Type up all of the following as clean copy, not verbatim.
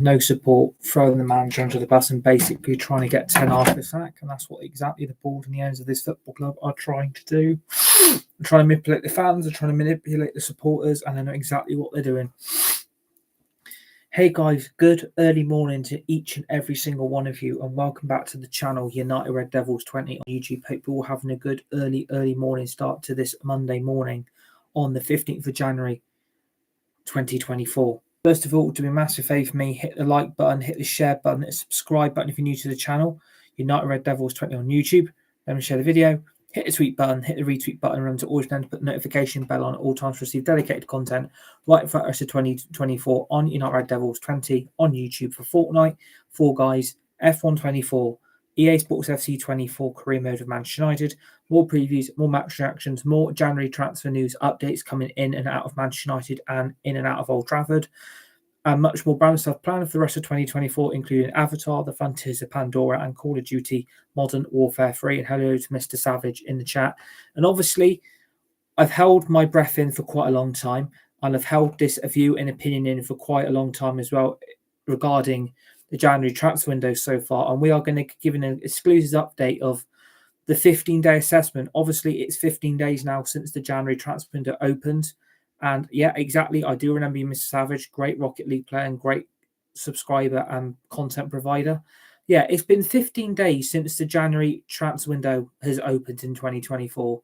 no support, throwing the manager under the bus and basically trying to get 10 after the sack. And that's what exactly the board and the owners of this football club are trying to do. They're trying to manipulate the fans, they're trying to manipulate the supporters, and they know exactly what they're doing. Hey guys, good early morning to each and every single one of you, and welcome back to the channel United Red Devils 20 on YouTube. Hope you're all having a good early morning start to this Monday morning on the 15th of January 2024. First of all, do me a massive favour for me, hit the like button, hit the share button, hit the subscribe button if you're new to the channel, United Red Devils 20 on YouTube. Let me share the video. Hit the tweet button, hit the retweet button, remember to always then put the notification bell on at all times to receive dedicated content right for the rest of 2024 on United Red Devils 20 on YouTube for Fortnite, Fall Guys, F1 24, EA Sports FC 24 career mode of Manchester United, more previews, more match reactions, more January transfer news updates coming in and out of Manchester United and in and out of Old Trafford, and much more brand stuff planned for the rest of 2024, including Avatar, The Frontiers of Pandora, and Call of Duty Modern Warfare 3. And hello to Mr. Savage in the chat. And obviously, I've held my breath in for quite a long time, and I've held this view and opinion in for quite a long time as well regarding the January transfer window so far. And we are going to give an exclusive update of the 15-day assessment. Obviously, it's 15 days now since the January transfer window opened. And yeah, exactly. I do remember you, Mr. Savage, great Rocket League player and great subscriber and content provider. Yeah, it's been 15 days since the January transfer window has opened in 2024.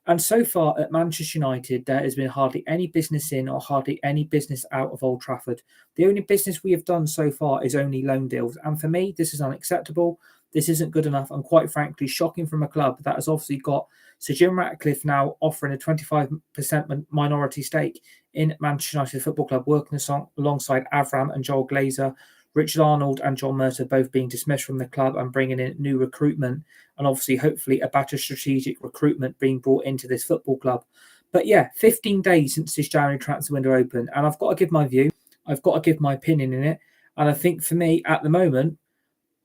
And so far at Manchester United, there has been hardly any business in or hardly any business out of Old Trafford. The only business we have done so far is only loan deals. And for me, this is unacceptable. This isn't good enough, and quite frankly, shocking from a club that has obviously got Sir Jim Ratcliffe now offering a 25% minority stake in Manchester United Football Club, working alongside Avram and Joel Glazer, Richard Arnold and John Murtaugh both being dismissed from the club and bringing in new recruitment, and obviously, hopefully, a better strategic recruitment being brought into this football club. But yeah, 15 days since this January transfer window opened, and I've got to give my view. I've got to give my opinion in it. And I think for me, at the moment,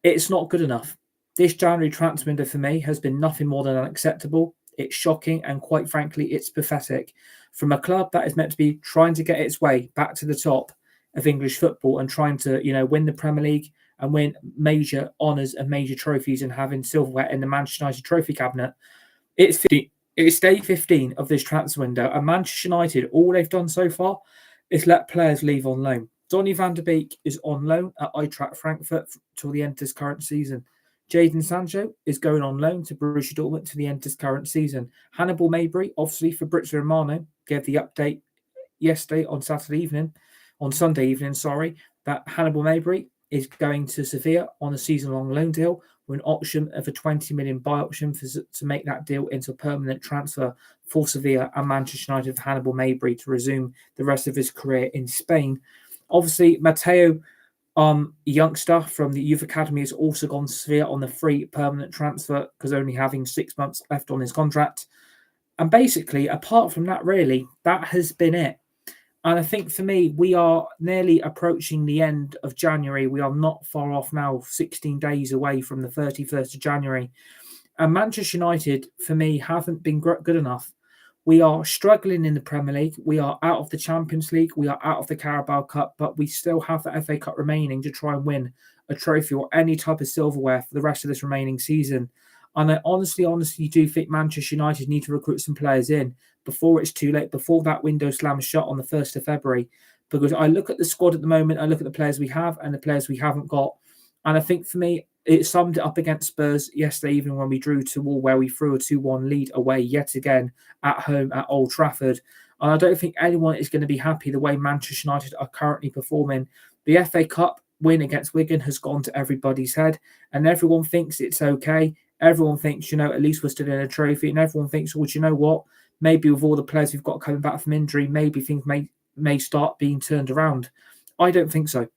it's not good enough. This January transfer window for me has been nothing more than unacceptable. It's shocking, and quite frankly, it's pathetic. From a club that is meant to be trying to get its way back to the top of English football and trying to, win the Premier League and win major honours and major trophies and having silverware in the Manchester United trophy cabinet, it's day 15 of this transfer window, and Manchester United, all they've done so far is let players leave on loan. Donny van der Beek is on loan at Eintracht Frankfurt till the end of this current season. Jadon Sancho is going on loan to Borussia Dortmund to the end of this current season. Hannibal Mejbri, obviously Fabrizio Romano, gave the update yesterday on Sunday evening, that Hannibal Mejbri is going to Sevilla on a season-long loan deal with an option of a 20 million buy option to make that deal into a permanent transfer for Sevilla and Manchester United for Hannibal Mejbri to resume the rest of his career in Spain. Obviously, Matteo, youngster from the youth academy, has also gone to Sevilla on the free permanent transfer because only having 6 months left on his contract. And basically, apart from that, really, that has been it. And I think for me, we are nearly approaching the end of January. We are not far off now, 16 days away from the 31st of January. And Manchester United, for me, haven't been good enough. We are struggling in the Premier League. We are out of the Champions League. We are out of the Carabao Cup, but we still have the FA Cup remaining to try and win a trophy or any type of silverware for the rest of this remaining season. And I honestly do think Manchester United need to recruit some players in before it's too late, before that window slams shut on the 1st of February. Because I look at the squad at the moment, I look at the players we have and the players we haven't got. And I think for me, it summed it up against Spurs yesterday evening when we drew 2-2, where we threw a 2-1 lead away yet again at home at Old Trafford. And I don't think anyone is going to be happy the way Manchester United are currently performing. The FA Cup win against Wigan has gone to everybody's head, and everyone thinks it's okay. Everyone thinks, at least we're still in a trophy, and everyone thinks, well, do you know what? Maybe with all the players we've got coming back from injury, maybe things may start being turned around. I don't think so.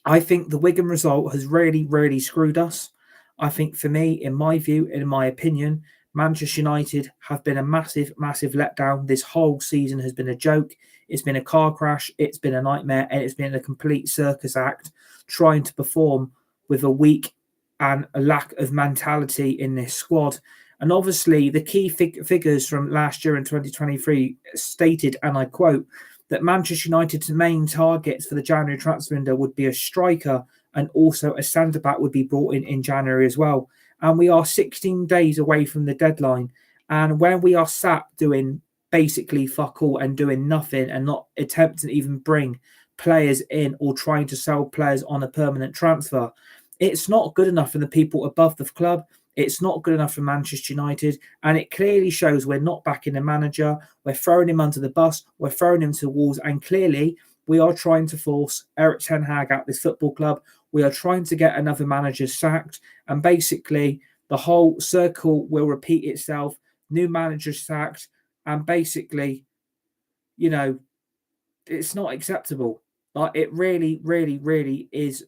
I think the Wigan result has really, really screwed us. I think for me, in my view, in my opinion, Manchester United have been a massive, massive letdown. This whole season has been a joke. It's been a car crash. It's been a nightmare. And it's been a complete circus act trying to perform with a weak and a lack of mentality in this squad. And obviously, the key figures from last year in 2023 stated, and I quote, that Manchester United's main targets for the January transfer window would be a striker, and also a centre-back would be brought in January as well. And we are 16 days away from the deadline. And when we are sat doing basically fuck all and doing nothing and not attempting to even bring players in or trying to sell players on a permanent transfer, it's not good enough for the people above the club. It's not good enough for Manchester United. And it clearly shows we're not backing the manager. We're throwing him under the bus. We're throwing him to the walls. And clearly, we are trying to force Erik ten Hag out this football club. We are trying to get another manager sacked. And basically, the whole circle will repeat itself. New manager sacked. And basically, you know, it's not acceptable. Like, it really, really, really is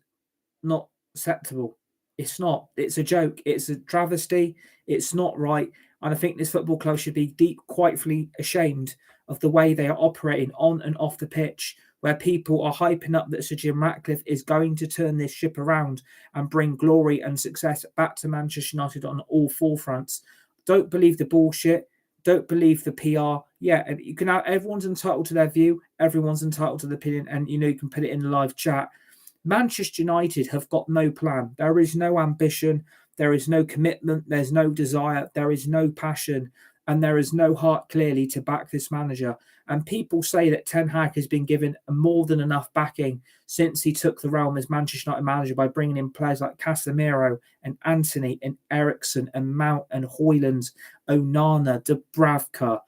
not acceptable. It's not. It's a joke. It's a travesty. It's not right. And I think this football club should be quitely ashamed of the way they are operating on and off the pitch, where people are hyping up that Sir Jim Ratcliffe is going to turn this ship around and bring glory and success back to Manchester United on all four fronts. Don't believe the bullshit. Don't believe the PR. Yeah, and you can. Everyone's entitled to their view. Everyone's entitled to the opinion, and you can put it in the live chat. Manchester United have got no plan. There is no ambition. There is no commitment. There's no desire. There is no passion. And there is no heart clearly to back this manager. And people say that Ten Hag has been given more than enough backing since he took the realm as Manchester United manager by bringing in players like Casemiro and Antony and Eriksen and Mount and Højlund, Onana, Dubravka.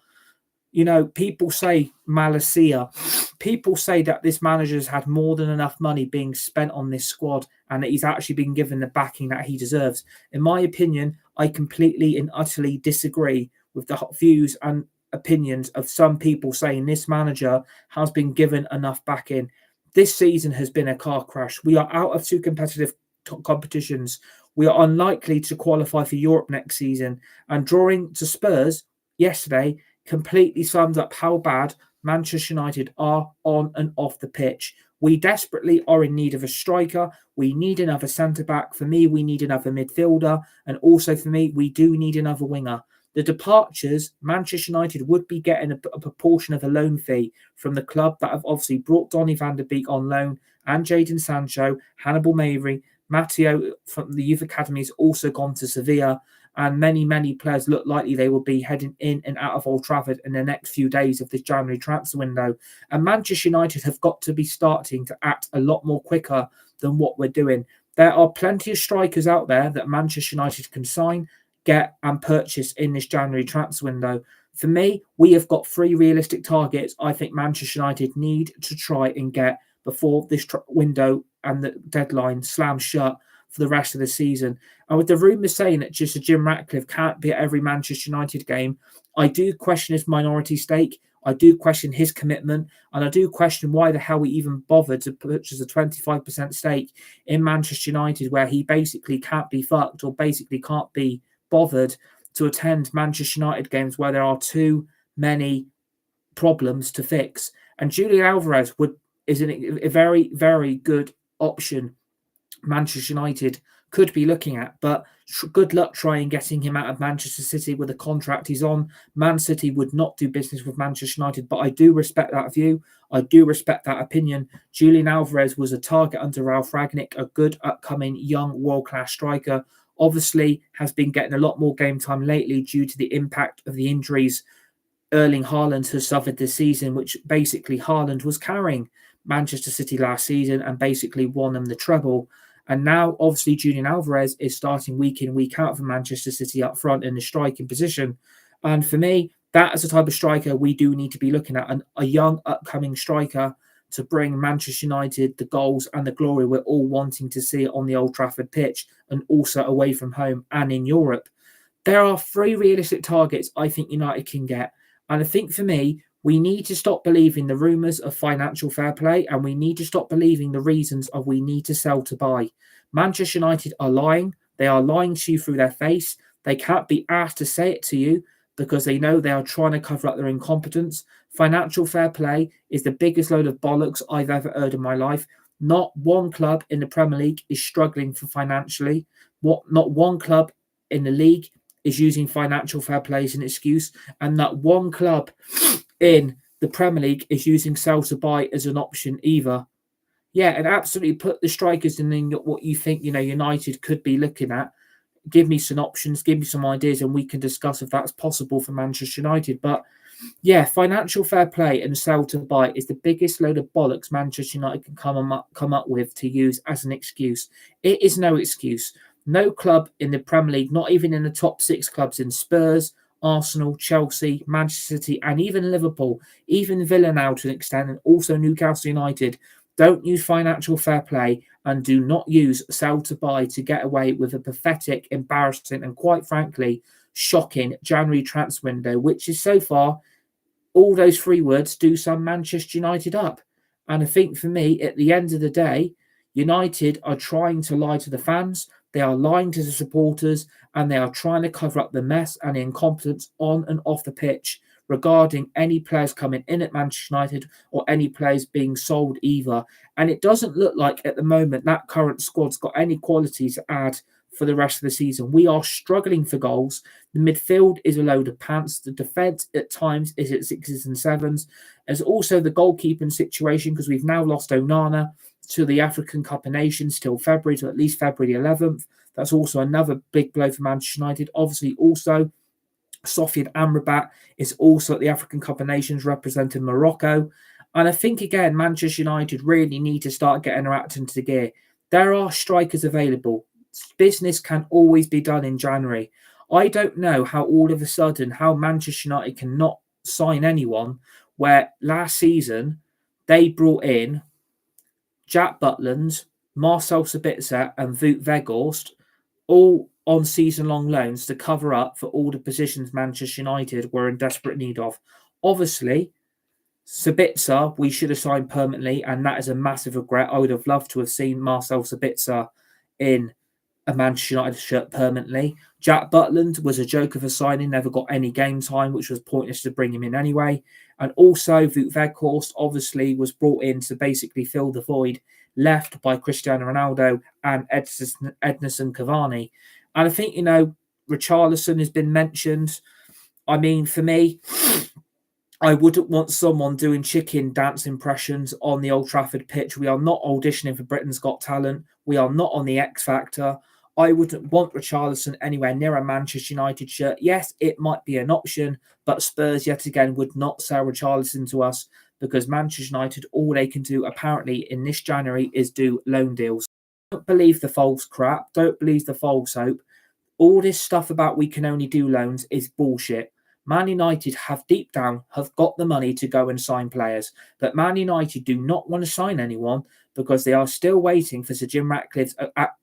People say Malacia. People say that this manager has had more than enough money being spent on this squad and that he's actually been given the backing that he deserves. In my opinion, I completely and utterly disagree with the views and opinions of some people saying this manager has been given enough backing. This season has been a car crash. We are out of two competitive competitions. We are unlikely to qualify for Europe next season. And drawing to Spurs yesterday completely sums up how bad Manchester United are on and off the pitch. We desperately are in need of a striker. We need another centre-back. For me, we need another midfielder. And also for me, we do need another winger. The departures, Manchester United would be getting a proportion of a loan fee from the club that have obviously brought Donny van der Beek on loan, and Jadon Sancho, Hannibal Mavry, Matteo from the youth academy has also gone to Sevilla, and many, many players look likely they will be heading in and out of Old Trafford in the next few days of this January transfer window. And Manchester United have got to be starting to act a lot more quicker than what we're doing. There are plenty of strikers out there that Manchester United can sign, get and purchase in this January transfer window. For me, we have got 3 realistic targets I think Manchester United need to try and get before this window and the deadline slams shut for the rest of the season. And with the rumours saying that just Jim Ratcliffe can't be at every Manchester United game, I do question his minority stake. I do question his commitment, and I do question why the hell he even bothered to purchase a 25% stake in Manchester United, where he basically can't be fucked or basically can't be bothered to attend Manchester United games where there are too many problems to fix. And Julian Alvarez is a very, very good option Manchester United could be looking at, but good luck trying getting him out of Manchester City with the contract he's on. Man City would not do business with Manchester United, but I do respect that view. I do respect that opinion. Julian Alvarez was a target under Ralf Rangnick, a good upcoming young world-class striker. Obviously has been getting a lot more game time lately due to the impact of the injuries Erling Haaland has suffered this season, which basically Haaland was carrying Manchester City last season and basically won them the treble. And now, obviously, Julian Alvarez is starting week in, week out for Manchester City up front in the striking position. And for me, that is the type of striker we do need to be looking at, a young upcoming striker to bring Manchester United the goals and the glory we're all wanting to see on the Old Trafford pitch and also away from home and in Europe. There are 3 realistic targets I think United can get. And I think for me, we need to stop believing the rumours of financial fair play, and we need to stop believing the reasons of we need to sell to buy. Manchester United are lying. They are lying to you through their face. They can't be asked to say it to you because they know they are trying to cover up their incompetence. Financial fair play is the biggest load of bollocks I've ever heard in my life. Not one club in the Premier League is struggling for financially. Not one club in the league is using financial fair play as an excuse, and not one club in the Premier League is using sell to buy as an option either. Yeah, and absolutely put the strikers in what you think, United could be looking at. Give me some options, give me some ideas, and we can discuss if that's possible for Manchester United. But yeah, financial fair play and sell to buy is the biggest load of bollocks Manchester United can come up with to use as an excuse. It is no excuse. No club in the Premier League, not even in the top 6 clubs in Spurs, Arsenal, Chelsea, Manchester City, and even Liverpool, even Villa now to an extent, and also Newcastle United, don't use financial fair play and do not use sell to buy to get away with a pathetic, embarrassing, and quite frankly, shocking January transfer window, which is so far all those 3 words do sum Manchester United up. And I think for me, at the end of the day, United are trying to lie to the fans, they are lying to the supporters, and they are trying to cover up the mess and the incompetence on and off the pitch regarding any players coming in at Manchester United or any players being sold either. And it doesn't look like at the moment that current squad's got any quality to add for the rest of the season. We are struggling for goals. The midfield is a load of pants. The defence at times is at 6s and 7s. There's also the goalkeeping situation because we've now lost Onana to the African Cup of Nations till February, to at least February 11th. That's also another big blow for Manchester United. Obviously, also, Sofiane Amrabat is also at the African Cup of Nations representing Morocco. And I think, again, Manchester United really need to start getting their act into gear. There are strikers available. Business can always be done in January. I don't know how all of a sudden how Manchester United cannot sign anyone where last season they brought in Jack Butland, Marcel Sabitzer and Wout Weghorst all on season-long loans to cover up for all the positions Manchester United were in desperate need of. Obviously, Sabitzer, we should have signed permanently, and that is a massive regret. I would have loved to have seen Marcel Sabitzer in a Manchester United shirt permanently. Jack Butland was a joke of a signing, never got any game time, which was pointless to bring him in anyway. And also, Wout Weghorst obviously was brought in to basically fill the void left by Cristiano Ronaldo and Edinson Cavani. And I think, Richarlison has been mentioned. I mean, for me, I wouldn't want someone doing chicken dance impressions on the Old Trafford pitch. We are not auditioning for Britain's Got Talent. We are not on the X Factor. I wouldn't want Richarlison anywhere near a Manchester United shirt. Yes, it might be an option, but Spurs yet again would not sell Richarlison to us because Manchester United, all they can do apparently in this January is do loan deals. Don't believe the false crap. Don't believe the false hope. All this stuff about we can only do loans is bullshit. Man United have deep down have got the money to go and sign players, but Man United do not want to sign anyone because they are still waiting for Sir Jim Ratcliffe's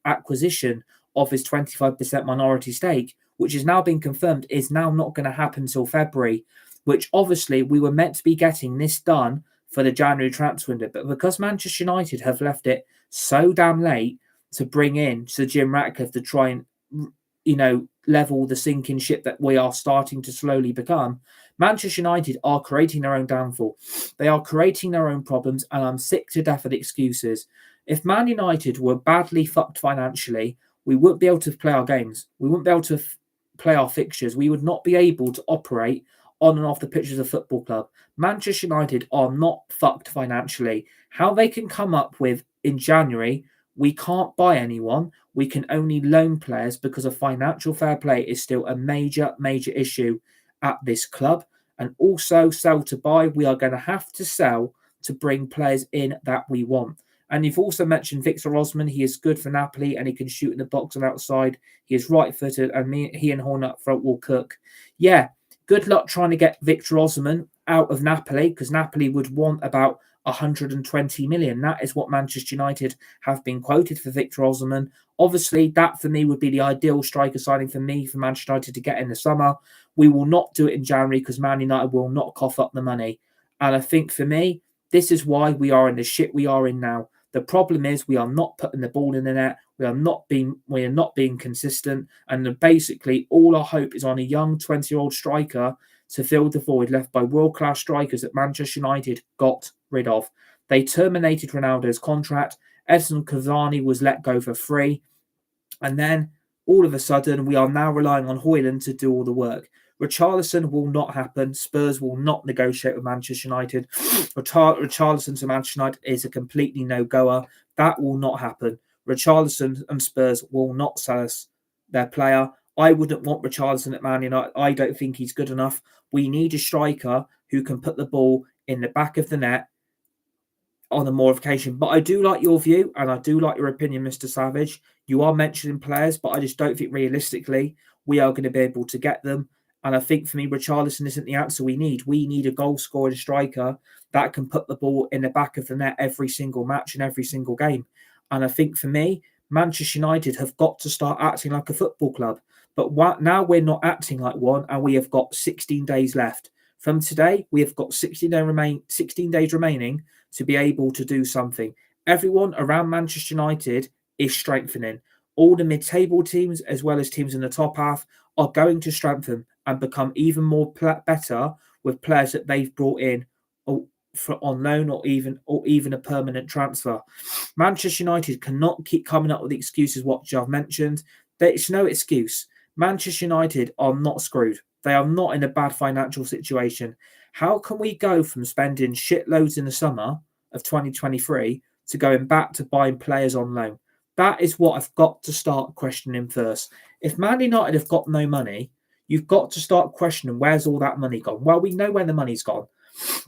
acquisition of his 25% minority stake, which has now been confirmed is now not going to happen until February, which obviously we were meant to be getting this done for the January transfer window. But because Manchester United have left it so damn late to bring in Sir Jim Ratcliffe to try and, level the sinking ship that we are starting to slowly become, Manchester United are creating their own downfall. They are creating their own problems, and I'm sick to death of the excuses. If Man United were badly fucked financially, we wouldn't be able to play our games. We wouldn't be able to play our fixtures. We would not be able to operate on and off the pitch as a football club. Manchester United are not fucked financially. How they can come up with in January, we can't buy anyone, we can only loan players because of financial fair play is still a major, major issue at this club. And also sell to buy, we are going to have to sell to bring players in that we want. And you've also mentioned Victor Osimhen. He is good for Napoli and he can shoot in the box and outside. He is right-footed and he and Horn up front will cook. Yeah, good luck trying to get Victor Osimhen out of Napoli because Napoli would want about 120 million. That is what Manchester United have been quoted for Victor Osimhen. Obviously, that for me would be the ideal striker signing for me for Manchester United to get in the summer. We will not do it in January because Man United will not cough up the money. And I think for me, this is why we are in the shit we are in now. The problem is we are not putting the ball in the net. We are not being consistent. And basically, all our hope is on a young 20-year-old striker to fill the void left by world-class strikers that Manchester United got rid of. They terminated Ronaldo's contract. Edinson Cavani was let go for free. And then all of a sudden, we are now relying on Højlund to do all the work. Richarlison will not happen. Spurs will not negotiate with Manchester United. Richarlison to Manchester United is a completely no-goer. That will not happen. Richarlison and Spurs will not sell us their player. I wouldn't want Richarlison at Man United. I don't think he's good enough. We need a striker who can put the ball in the back of the net on a more of occasion. But I do like your view, and I do like your opinion, Mr. Savage. You are mentioning players, but I just don't think realistically we are going to be able to get them. And I think for me, Richarlison isn't the answer we need. We need a goal scoring striker that can put the ball in the back of the net every single match and every single game. And I think for me, Manchester United have got to start acting like a football club. But now we're not acting like one, and we have got 16 days left. From today, we have got 16 days remaining to be able to do something. Everyone around Manchester United is strengthening. All the mid-table teams, as well as teams in the top half, are going to strengthen and become even more better with players that they've brought in on loan or even a permanent transfer. Manchester United cannot keep coming up with the excuses what I've mentioned. There's no excuse. Manchester United are not screwed. They are not in a bad financial situation. How can we go from spending shitloads in the summer of 2023 to going back to buying players on loan? That is what I've got to start questioning first. If Man United have got no money, you've got to start questioning where's all that money gone. Well, we know where the money's gone.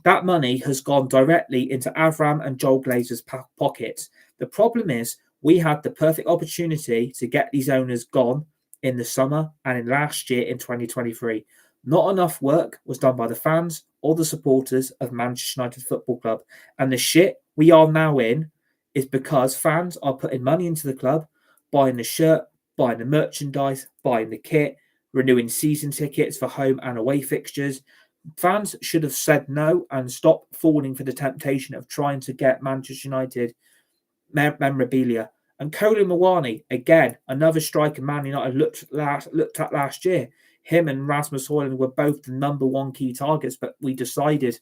That money has gone directly into Avram and Joel Glazer's pockets. The problem is we had the perfect opportunity to get these owners gone in the summer and in last year in 2023. Not enough work was done by the fans or the supporters of Manchester United Football Club. And the shit we are now in is because fans are putting money into the club, buying the shirt, buying the merchandise, buying the kit, renewing season tickets for home and away fixtures. Fans should have said no and stopped falling for the temptation of trying to get Manchester United memorabilia. And Kolo Muani, again, another striker Man United looked at last year. Him and Rasmus Højlund were both the number one key targets, but we decided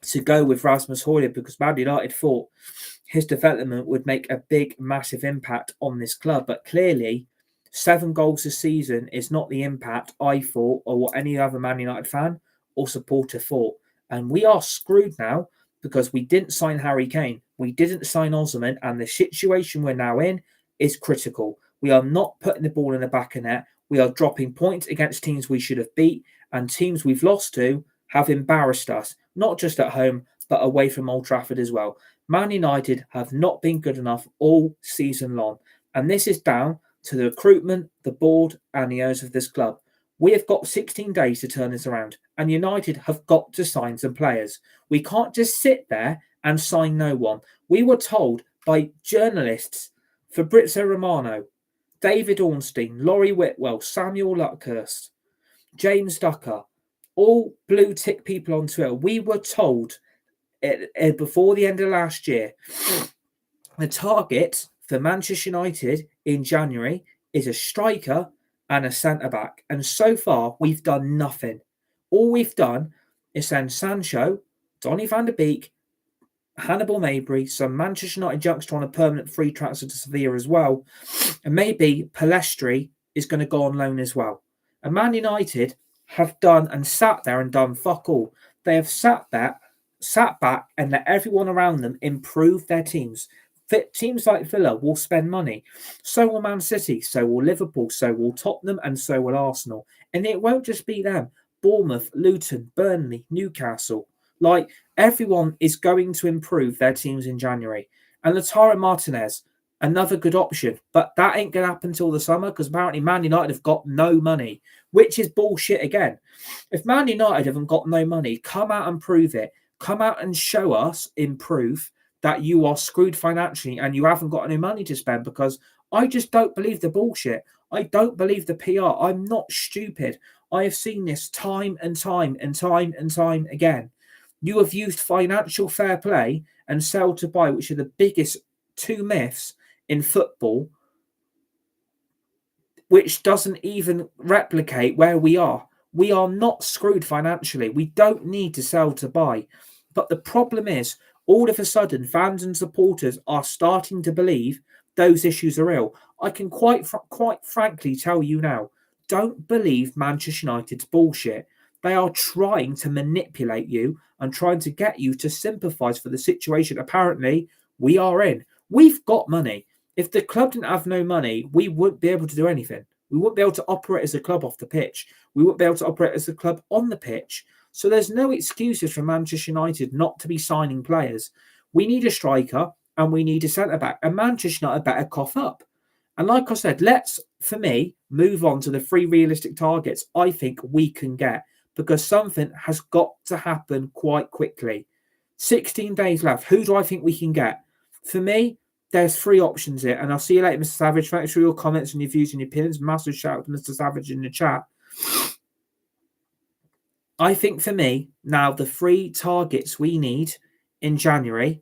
to go with Rasmus Højlund because Man United thought his development would make a big, massive impact on this club. But clearly, 7 goals this season is not the impact I thought or what any other Man United fan or supporter thought. And we are screwed now because we didn't sign Harry Kane. We didn't sign Osimhen, and the situation we're now in is critical. We are not putting the ball in the back of net. We are dropping points against teams we should have beat, and teams we've lost to have embarrassed us, not just at home, but away from Old Trafford as well. Man United have not been good enough all season long, and this is down to the recruitment, the board, and the owners of this club. We have got 16 days to turn this around, and United have got to sign some players. We can't just sit there and sign no one. We were told by journalists, Fabrizio Romano, David Ornstein, Laurie Whitwell, Samuel Luckhurst, James Ducker, all blue tick people on Twitter. We were told before the end of last year, the target for Manchester United in January is a striker and a centre-back. And so far, we've done nothing. All we've done is send Sancho, Donny van der Beek, Hannibal Mabry, some Manchester United youngster on a permanent free transfer to Sevilla as well. And maybe Palestri is going to go on loan as well. And Man United have done and sat there and done fuck all. They have sat back and let everyone around them improve their teams. Teams like Villa will spend money. So will Man City, so will Liverpool, so will Tottenham, and so will Arsenal. And it won't just be them. Bournemouth, Luton, Burnley, Newcastle. Like, everyone is going to improve their teams in January. And Lautaro Martinez, another good option. But that ain't going to happen until the summer because apparently Man United have got no money, which is bullshit again. If Man United haven't got no money, come out and prove it. Come out and show us in proof that you are screwed financially and you haven't got any money to spend, because I just don't believe the bullshit. I don't believe the PR. I'm not stupid. I have seen this time and time and time and time again. You have used financial fair play and sell to buy, which are the biggest 2 myths in football, which doesn't even replicate where we are. We are not screwed financially. We don't need to sell to buy. But the problem is, all of a sudden, fans and supporters are starting to believe those issues are real. I can quite frankly tell you now, don't believe Manchester United's bullshit. They are trying to manipulate you and trying to get you to sympathise for the situation apparently we are in. We've got money. If the club didn't have no money, we wouldn't be able to do anything. We wouldn't be able to operate as a club off the pitch. We wouldn't be able to operate as a club on the pitch. So there's no excuses for Manchester United not to be signing players. We need a striker and we need a centre back. And Manchester United better cough up. And like I said, let's, for me, move on to the 3 realistic targets I think we can get, because something has got to happen quite quickly. 16 days left. Who do I think we can get? For me, there's 3 options here. And I'll see you later, Mr. Savage. Thanks for your comments and your views and your opinions. Massive shout out to Mr. Savage in the chat. I think for me, now the 3 targets we need in January,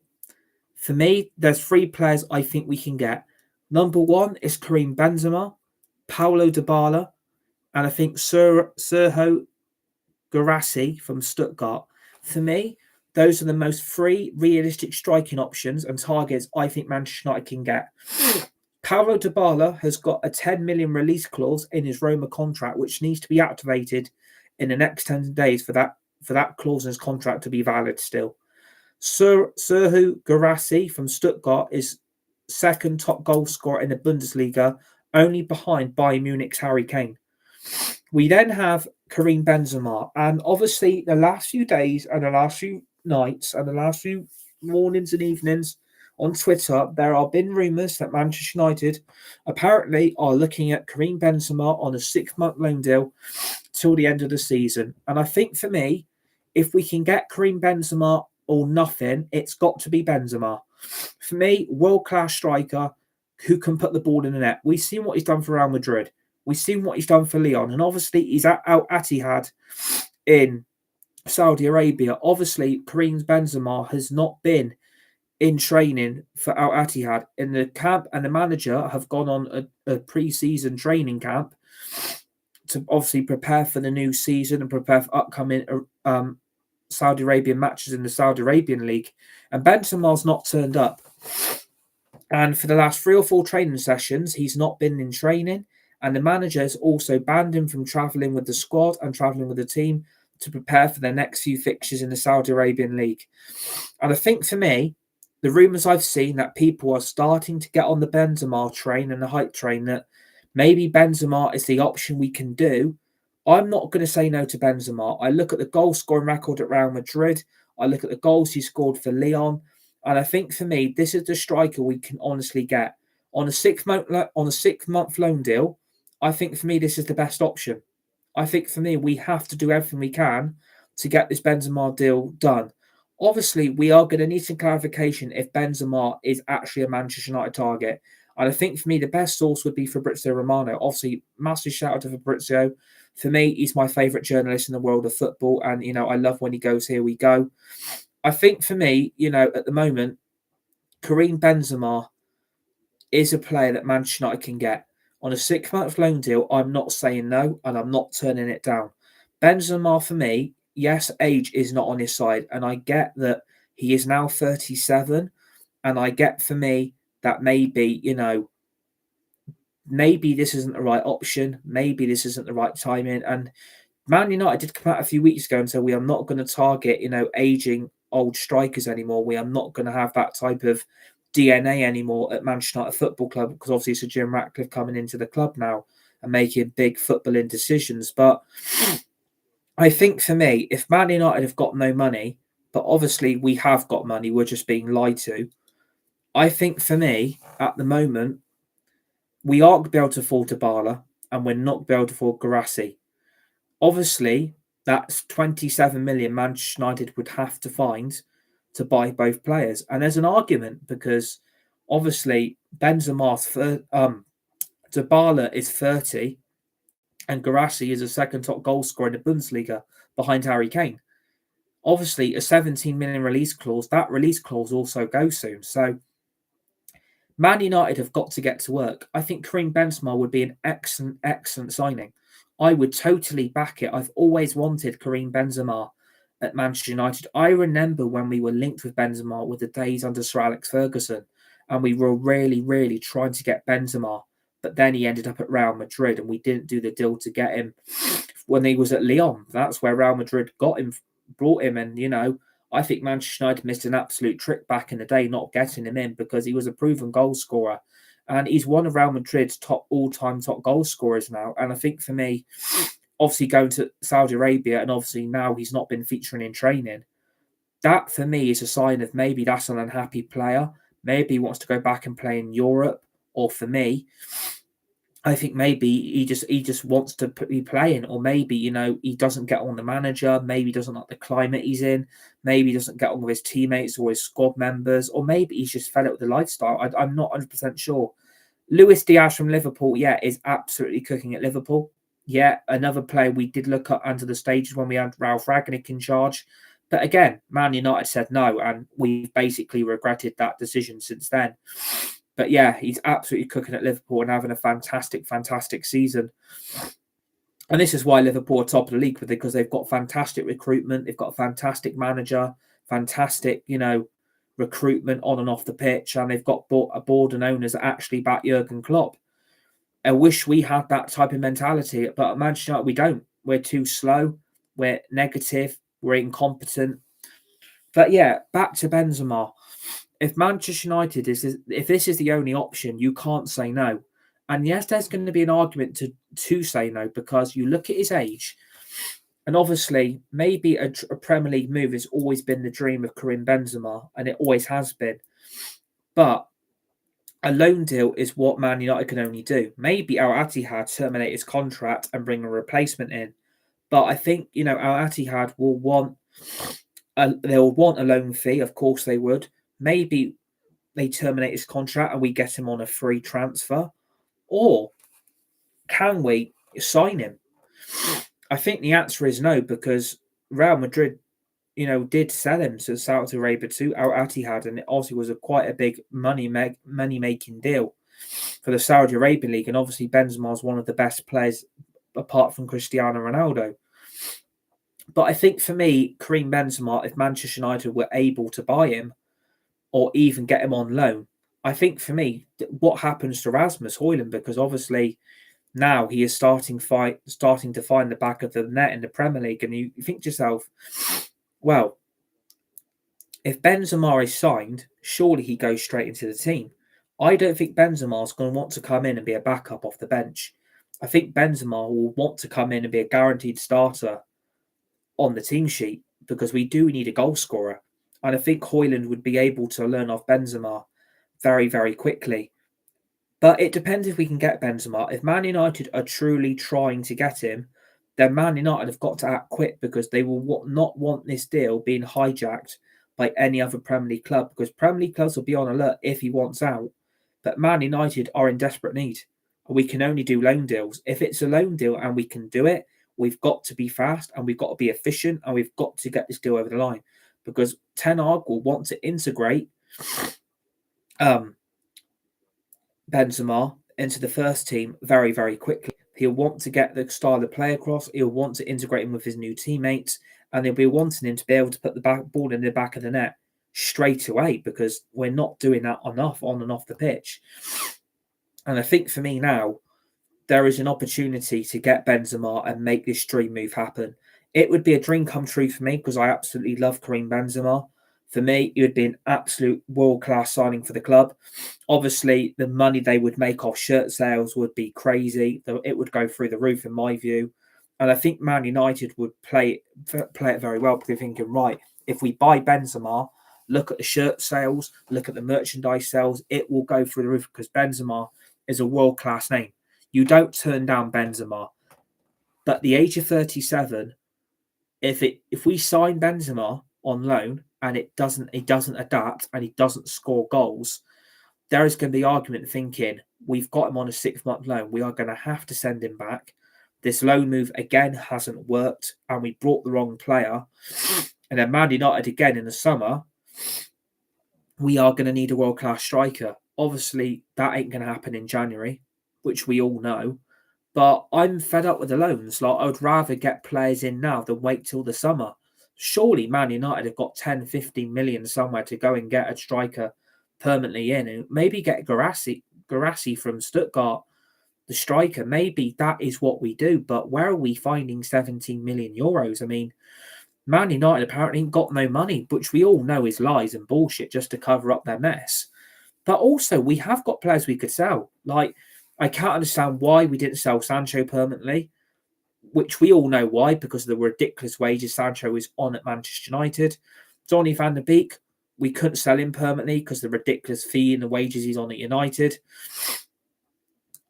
for me, there's 3 players I think we can get. Number 1 is Karim Benzema, Paulo Dybala, and I think Sergio Guirassy from Stuttgart. For me, those are the most 3 realistic striking options and targets I think Manchester United can get. Paulo Dybala has got a 10 million release clause in his Roma contract, which needs to be activated in the next 10 days for that clause in his contract to be valid still. Sergio Guirassy from Stuttgart is second top goal scorer in the Bundesliga, only behind Bayern Munich's Harry Kane. We then have Karim Benzema, and obviously the last few days and the last few nights and the last few mornings and evenings on Twitter, there have been rumours that Manchester United apparently are looking at Karim Benzema on a 6-month loan deal till the end of the season. And I think for me, if we can get Karim Benzema or nothing, it's got to be Benzema. For me, world-class striker who can put the ball in the net. We've seen what he's done for Real Madrid. We've seen what he's done for Lyon. And obviously, he's at Al Ittihad in Saudi Arabia. Obviously, Karim Benzema has not been in training for Al Ittihad in the camp, and the manager have gone on a pre-season training camp to obviously prepare for the new season and prepare for upcoming Saudi Arabian matches in the Saudi Arabian League. And Benzema's not turned up. And for the last 3 or 4 training sessions, he's not been in training. And the manager has also banned him from travelling with the squad and travelling with the team to prepare for their next few fixtures in the Saudi Arabian League. And I think for me, the rumours I've seen that people are starting to get on the Benzema train and the hype train that maybe Benzema is the option we can do. I'm not going to say no to Benzema. I look at the goal scoring record at Real Madrid. I look at the goals he scored for Lyon. And I think for me, this is the striker we can honestly get. On a 6-month loan deal, I think for me, this is the best option. I think for me, we have to do everything we can to get this Benzema deal done. Obviously, we are going to need some clarification if Benzema is actually a Manchester United target. And I think for me, the best source would be Fabrizio Romano. Obviously, massive shout out to Fabrizio. For me, he's my favourite journalist in the world of football. And, I love when he goes, here we go. I think for me, at the moment, Karim Benzema is a player that Manchester United can get. On a 6-month loan deal, I'm not saying no, and I'm not turning it down. Benzema, for me, yes, age is not on his side. And I get that he is now 37. And I get for me that maybe, maybe this isn't the right option. Maybe this isn't the right timing. And Man United did come out a few weeks ago and say, we are not going to target, aging old strikers anymore. We are not going to have that type of DNA anymore at Manchester United Football Club, because obviously it's Jim Ratcliffe coming into the club now and making big footballing decisions. But I think for me, if Man United have got no money, but obviously we have got money, we're just being lied to. I think for me, at the moment, we aren't going to be able to afford Dybala and we're not going to be able to afford Guirassy. Obviously, that's 27 million Manchester United would have to find to buy both players. And there's an argument because obviously Dybala is 30 and Guirassy is a second top goal scorer in the Bundesliga behind Harry Kane. Obviously, a 17 million release clause, that release clause also goes soon. So Man United have got to get to work. I think Karim Benzema would be an excellent signing. I would totally back it. I've always wanted Karim Benzema at Manchester United. I remember when we were linked with Benzema with the days under Sir Alex Ferguson, and we were really, really trying to get Benzema but then he ended up at Real Madrid, and we didn't do the deal to get him when he was at Lyon. That's where Real Madrid got him, brought him, and I think Manchester United missed an absolute trick back in the day not getting him in, because he was a proven goal scorer, and he's one of Real Madrid's all-time top goal scorers now. And I think for me, obviously going to Saudi Arabia, and obviously now he's not been featuring in training, that for me is a sign of maybe that's an unhappy player. Maybe he wants to go back and play in Europe, or for me, I think maybe he just wants to be playing, or maybe he doesn't get on the manager, maybe he doesn't like the climate he's in, maybe he doesn't get on with his teammates or his squad members, or maybe he's just fed up with the lifestyle. I'm not 100% sure. Luis Diaz from Liverpool, yeah, is absolutely cooking at Liverpool. Yeah, another player we did look at under the stages when we had Ralph Rangnick in charge. But again, Man United said no, and we've basically regretted that decision since then. But yeah, he's absolutely cooking at Liverpool and having a fantastic, fantastic season. And this is why Liverpool are top of the league, because they've got fantastic recruitment, they've got a fantastic manager, fantastic, recruitment on and off the pitch, and they've got a board and owners that actually back Jurgen Klopp. I wish we had that type of mentality, but at Manchester United, we don't. We're too slow, we're negative, we're incompetent. But yeah, back to Benzema. If Manchester United if this is the only option, you can't say no. And yes, there's going to be an argument to say no, because you look at his age, and obviously maybe a Premier League move has always been the dream of Karim Benzema, and it always has been. But a loan deal is what Man United can only do. Maybe Al Ittihad terminate his contract and bring a replacement in. But I think, Al Ittihad will want they'll want a loan fee. Of course they would. Maybe they terminate his contract and we get him on a free transfer. Or can we sign him? I think the answer is no, because Real Madrid, did sell him to Saudi Arabia to Al Ittihad, and it obviously was quite a big money-making deal for the Saudi Arabian League. And obviously Benzema is one of the best players apart from Cristiano Ronaldo. But I think for me, Karim Benzema, if Manchester United were able to buy him or even get him on loan, I think for me, what happens to Rasmus Højlund? Because obviously now he is starting to find the back of the net in the Premier League, and you think to yourself, well, if Benzema is signed, surely he goes straight into the team. I don't think Benzema is going to want to come in and be a backup off the bench. I think Benzema will want to come in and be a guaranteed starter on the team sheet, because we do need a goal scorer. And I think Højlund would be able to learn off Benzema very, very quickly. But it depends if we can get Benzema. If Man United are truly trying to get him, then Man United have got to act quick, because they will not want this deal being hijacked by any other Premier League club, because Premier League clubs will be on alert if he wants out. But Man United are in desperate need. We can only do loan deals. If it's a loan deal and we can do it, we've got to be fast and we've got to be efficient, and we've got to get this deal over the line, because Ten Hag will want to integrate Benzema into the first team very, very quickly. He'll want to get the style of play across. He'll want to integrate him with his new teammates, and they'll be wanting him to be able to put the ball in the back of the net straight away, because we're not doing that enough on and off the pitch. And I think for me now, there is an opportunity to get Benzema and make this dream move happen. It would be a dream come true for me, because I absolutely love Karim Benzema. For me, it would be an absolute world-class signing for the club. Obviously, the money they would make off shirt sales would be crazy. It would go through the roof, in my view. And I think Man United would play it very well, because they're thinking, right, if we buy Benzema, look at the shirt sales, look at the merchandise sales, it will go through the roof, because Benzema is a world-class name. You don't turn down Benzema. But at the age of 37, if we sign Benzema on loan and he doesn't adapt and he doesn't score goals, there is going to be argument thinking, we've got him on a 6-month loan, we are going to have to send him back. This loan move again hasn't worked, and we brought the wrong player. And then Man United again in the summer, we are going to need a world-class striker. Obviously, that ain't going to happen in January, which we all know. But I'm fed up with the loans. Like, I would rather get players in now than wait till the summer. Surely Man United have got 10, 15 million somewhere to go and get a striker permanently in, and maybe get Guirassy from Stuttgart. the striker. Maybe that is what we do, but where are we finding 17 million euros? I mean, Man United apparently got no money, which we all know is lies and bullshit just to cover up their mess. But also, we have got players we could sell. Like, I can't understand why we didn't sell Sancho permanently, which we all know why, because of the ridiculous wages Sancho is on at Manchester United. Donny van der Beek, we couldn't sell him permanently because of the ridiculous fee and the wages he's on at United.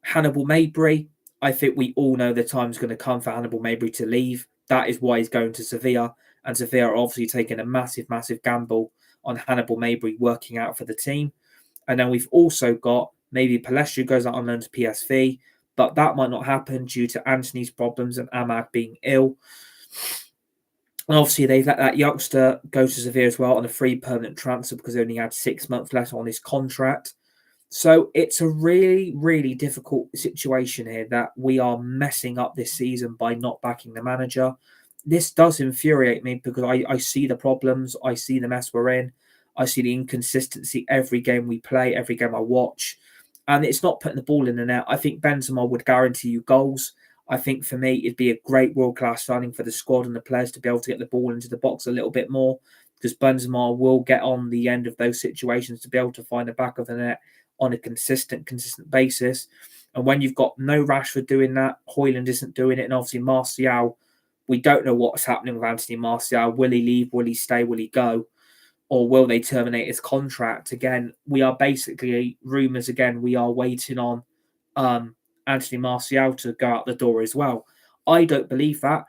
Hannibal Mabry, I think we all know the time's going to come for Hannibal Mabry to leave. That is why he's going to Sevilla. And Sevilla are obviously taking a massive, massive gamble on Hannibal Mabry working out for the team. And then we've also got maybe Palestri goes out on loan to PSV, but that might not happen due to Anthony's problems and Ahmad being ill. And obviously, they've let that youngster go to Sevilla as well on a free permanent transfer because he only had 6 months left on his contract. So it's a really, really difficult situation here that we are messing up this season by not backing the manager. This does infuriate me because I see the problems. I see the mess we're in. I see the inconsistency every game we play, every game I watch. And it's not putting the ball in the net. I think Benzema would guarantee you goals. I think for me, it'd be a great world-class signing for the squad and the players to be able to get the ball into the box a little bit more because Benzema will get on the end of those situations to be able to find the back of the net on a consistent basis. And when you've got no Rashford doing that, Højlund isn't doing it, and obviously Martial, we don't know what's happening with Anthony Martial. Will he leave? Will he stay? Will he go? Or will they terminate his contract? Again, we are basically, rumours again, we are waiting on Anthony Martial to go out the door as well. I don't believe that.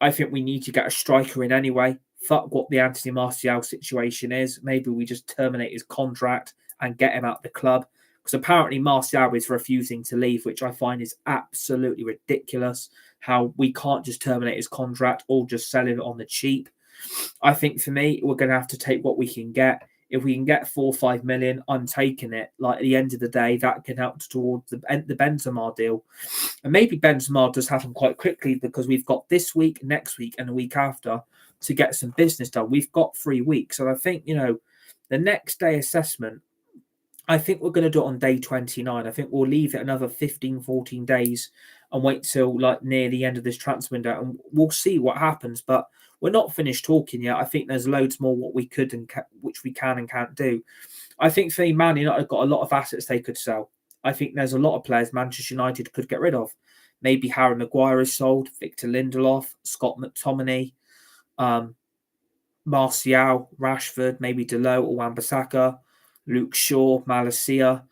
I think we need to get a striker in anyway. Fuck what the Anthony Martial situation is. Maybe we just terminate his contract and get him out the club. Because apparently Martial is refusing to leave, which I find is absolutely ridiculous. How we can't just terminate his contract or just sell him on the cheap. I think for me, we're going to have to take what we can get. If we can get 4 or 5 million, I'm taking it. Like at the end of the day, that can help towards the Benzema deal. And maybe Benzema does happen quite quickly because we've got this week, next week, and the week after to get some business done. We've got 3 weeks. And I think, the next day assessment, I think we're going to do it on day 29. I think we'll leave it another 15, 14 days and wait till like near the end of this transfer window and we'll see what happens. But we're not finished talking yet. I think there's loads more what we could and which we can and can't do. I think for Man United have got a lot of assets they could sell. I think there's a lot of players Manchester United could get rid of. Maybe Harry Maguire is sold, Victor Lindelof, Scott McTominay, Martial, Rashford, maybe Dalot or Wan-Bissaka, Luke Shaw, Malacia.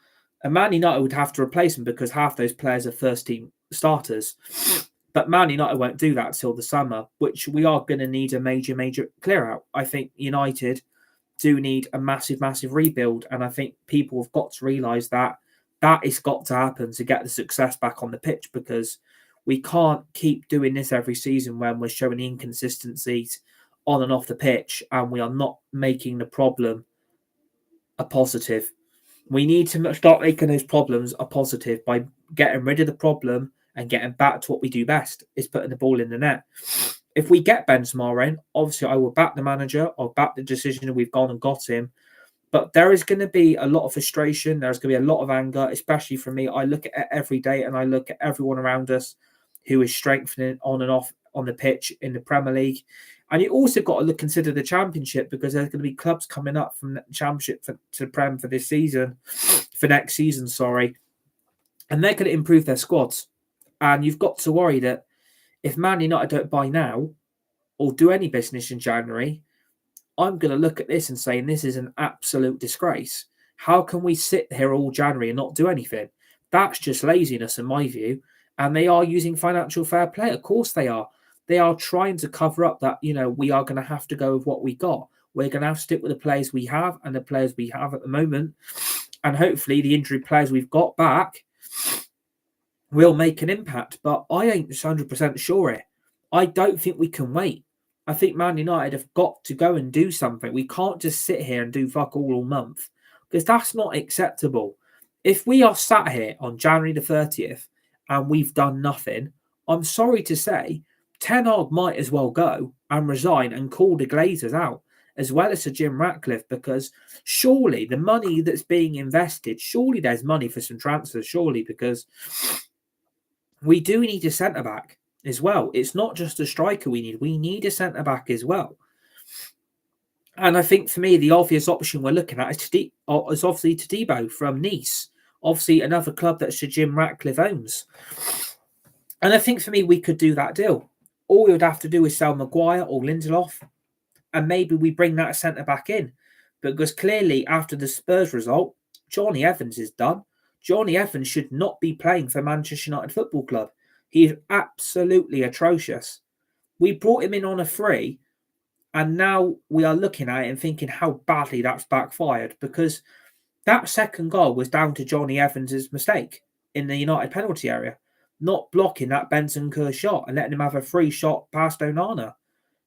And Man United would have to replace them because half those players are first-team starters. But Man United won't do that till the summer, which we are going to need a major, major clear-out. I think United do need a massive, massive rebuild. And I think people have got to realise that has got to happen to get the success back on the pitch because we can't keep doing this every season when we're showing inconsistencies on and off the pitch and we are not making the problem a positive. We need to start making those problems a positive by getting rid of the problem and getting back to what we do best, is putting the ball in the net. If we get Benzema in, obviously I will back the manager, I'll back the decision that we've gone and got him. But there is going to be a lot of frustration. There's going to be a lot of anger, especially for me. I look at it every day and I look at everyone around us who is strengthening on and off on the pitch in the Premier League. And you also got to consider the Championship because there's going to be clubs coming up from the Championship to Prem for this season, for next season, sorry. And they're going to improve their squads. And you've got to worry that if Man United don't buy now or do any business in January, I'm going to look at this and say this is an absolute disgrace. How can we sit here all January and not do anything? That's just laziness in my view. And they are using financial fair play. Of course they are. They are trying to cover up that, we are going to have to go with what we got. We're going to have to stick with the players we have and the players we have at the moment. And hopefully the injury players we've got back will make an impact, but I ain't 100% sure it. I don't think we can wait. I think Man United have got to go and do something. We can't just sit here and do fuck all month because that's not acceptable. If we are sat here on January the 30th and we've done nothing, I'm sorry to say, Ten Hag might as well go and resign and call the Glazers out, as well as Sir Jim Ratcliffe, because surely the money that's being invested, surely there's money for some transfers, surely, because we do need a centre back as well. It's not just a striker we need a centre back as well. And I think for me, the obvious option we're looking at is obviously Todibo from Nice, obviously another club that Sir Jim Ratcliffe owns. And I think for me, we could do that deal. All we would have to do is sell Maguire or Lindelof, and maybe we bring that centre back in. Because clearly, after the Spurs result, Johnny Evans is done. Johnny Evans should not be playing for Manchester United Football Club. He is absolutely atrocious. We brought him in on a free, and now we are looking at it and thinking how badly that's backfired, because that second goal was down to Johnny Evans' mistake in the United penalty area, not blocking that Bentancur shot and letting him have a free shot past Onana.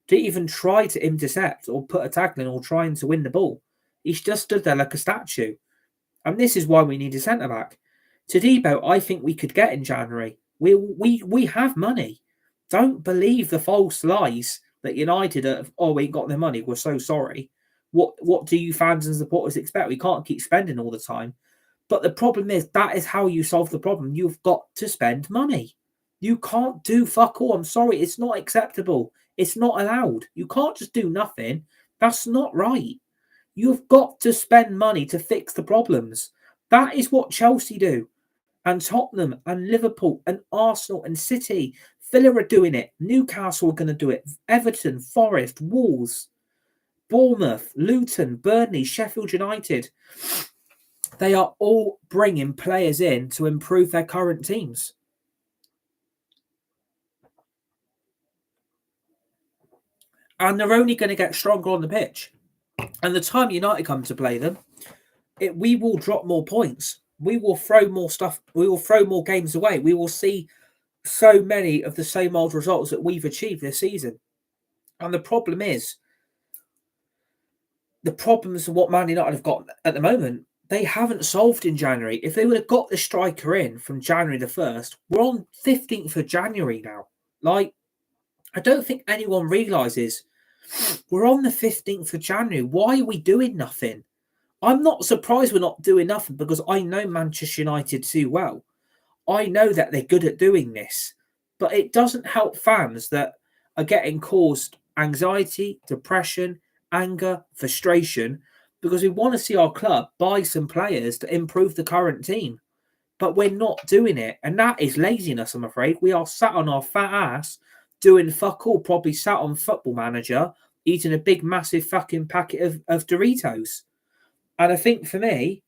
Didn't even try to intercept or put a tackle in or trying to win the ball. He's just stood there like a statue. And this is why we need a centre-back. Todibo, I think we could get in January. We have money. Don't believe the false lies that United are, we ain't got their money, we're so sorry. What do you fans and supporters expect? We can't keep spending all the time. But the problem is, that is how you solve the problem. You've got to spend money. You can't do fuck all. I'm sorry, it's not acceptable. It's not allowed. You can't just do nothing. That's not right. You've got to spend money to fix the problems. That is what Chelsea do. And Tottenham and Liverpool and Arsenal and City. Villa are doing it. Newcastle are going to do it. Everton, Forest, Wolves, Bournemouth, Luton, Burnley, Sheffield United. They are all bringing players in to improve their current teams. And they're only going to get stronger on the pitch. And the time United come to play them, we will drop more points. We will throw more stuff. We will throw more games away. We will see so many of the same old results that we've achieved this season. And the problem is, the problems of what Man United have got at the moment, they haven't solved in January. If they would have got the striker in from January the 1st, we're on 15th of January now. Like, I don't think anyone realises we're on the 15th of January. Why are we doing nothing? I'm not surprised we're not doing nothing, because I know Manchester United too well. I know that they're good at doing this, but it doesn't help fans that are getting caused anxiety, depression, anger, frustration, because we want to see our club buy some players to improve the current team. But we're not doing it, and that is laziness, I'm afraid. We are sat on our fat ass doing fuck all, probably sat on Football Manager, eating a big, massive fucking packet of Doritos. And I think for me,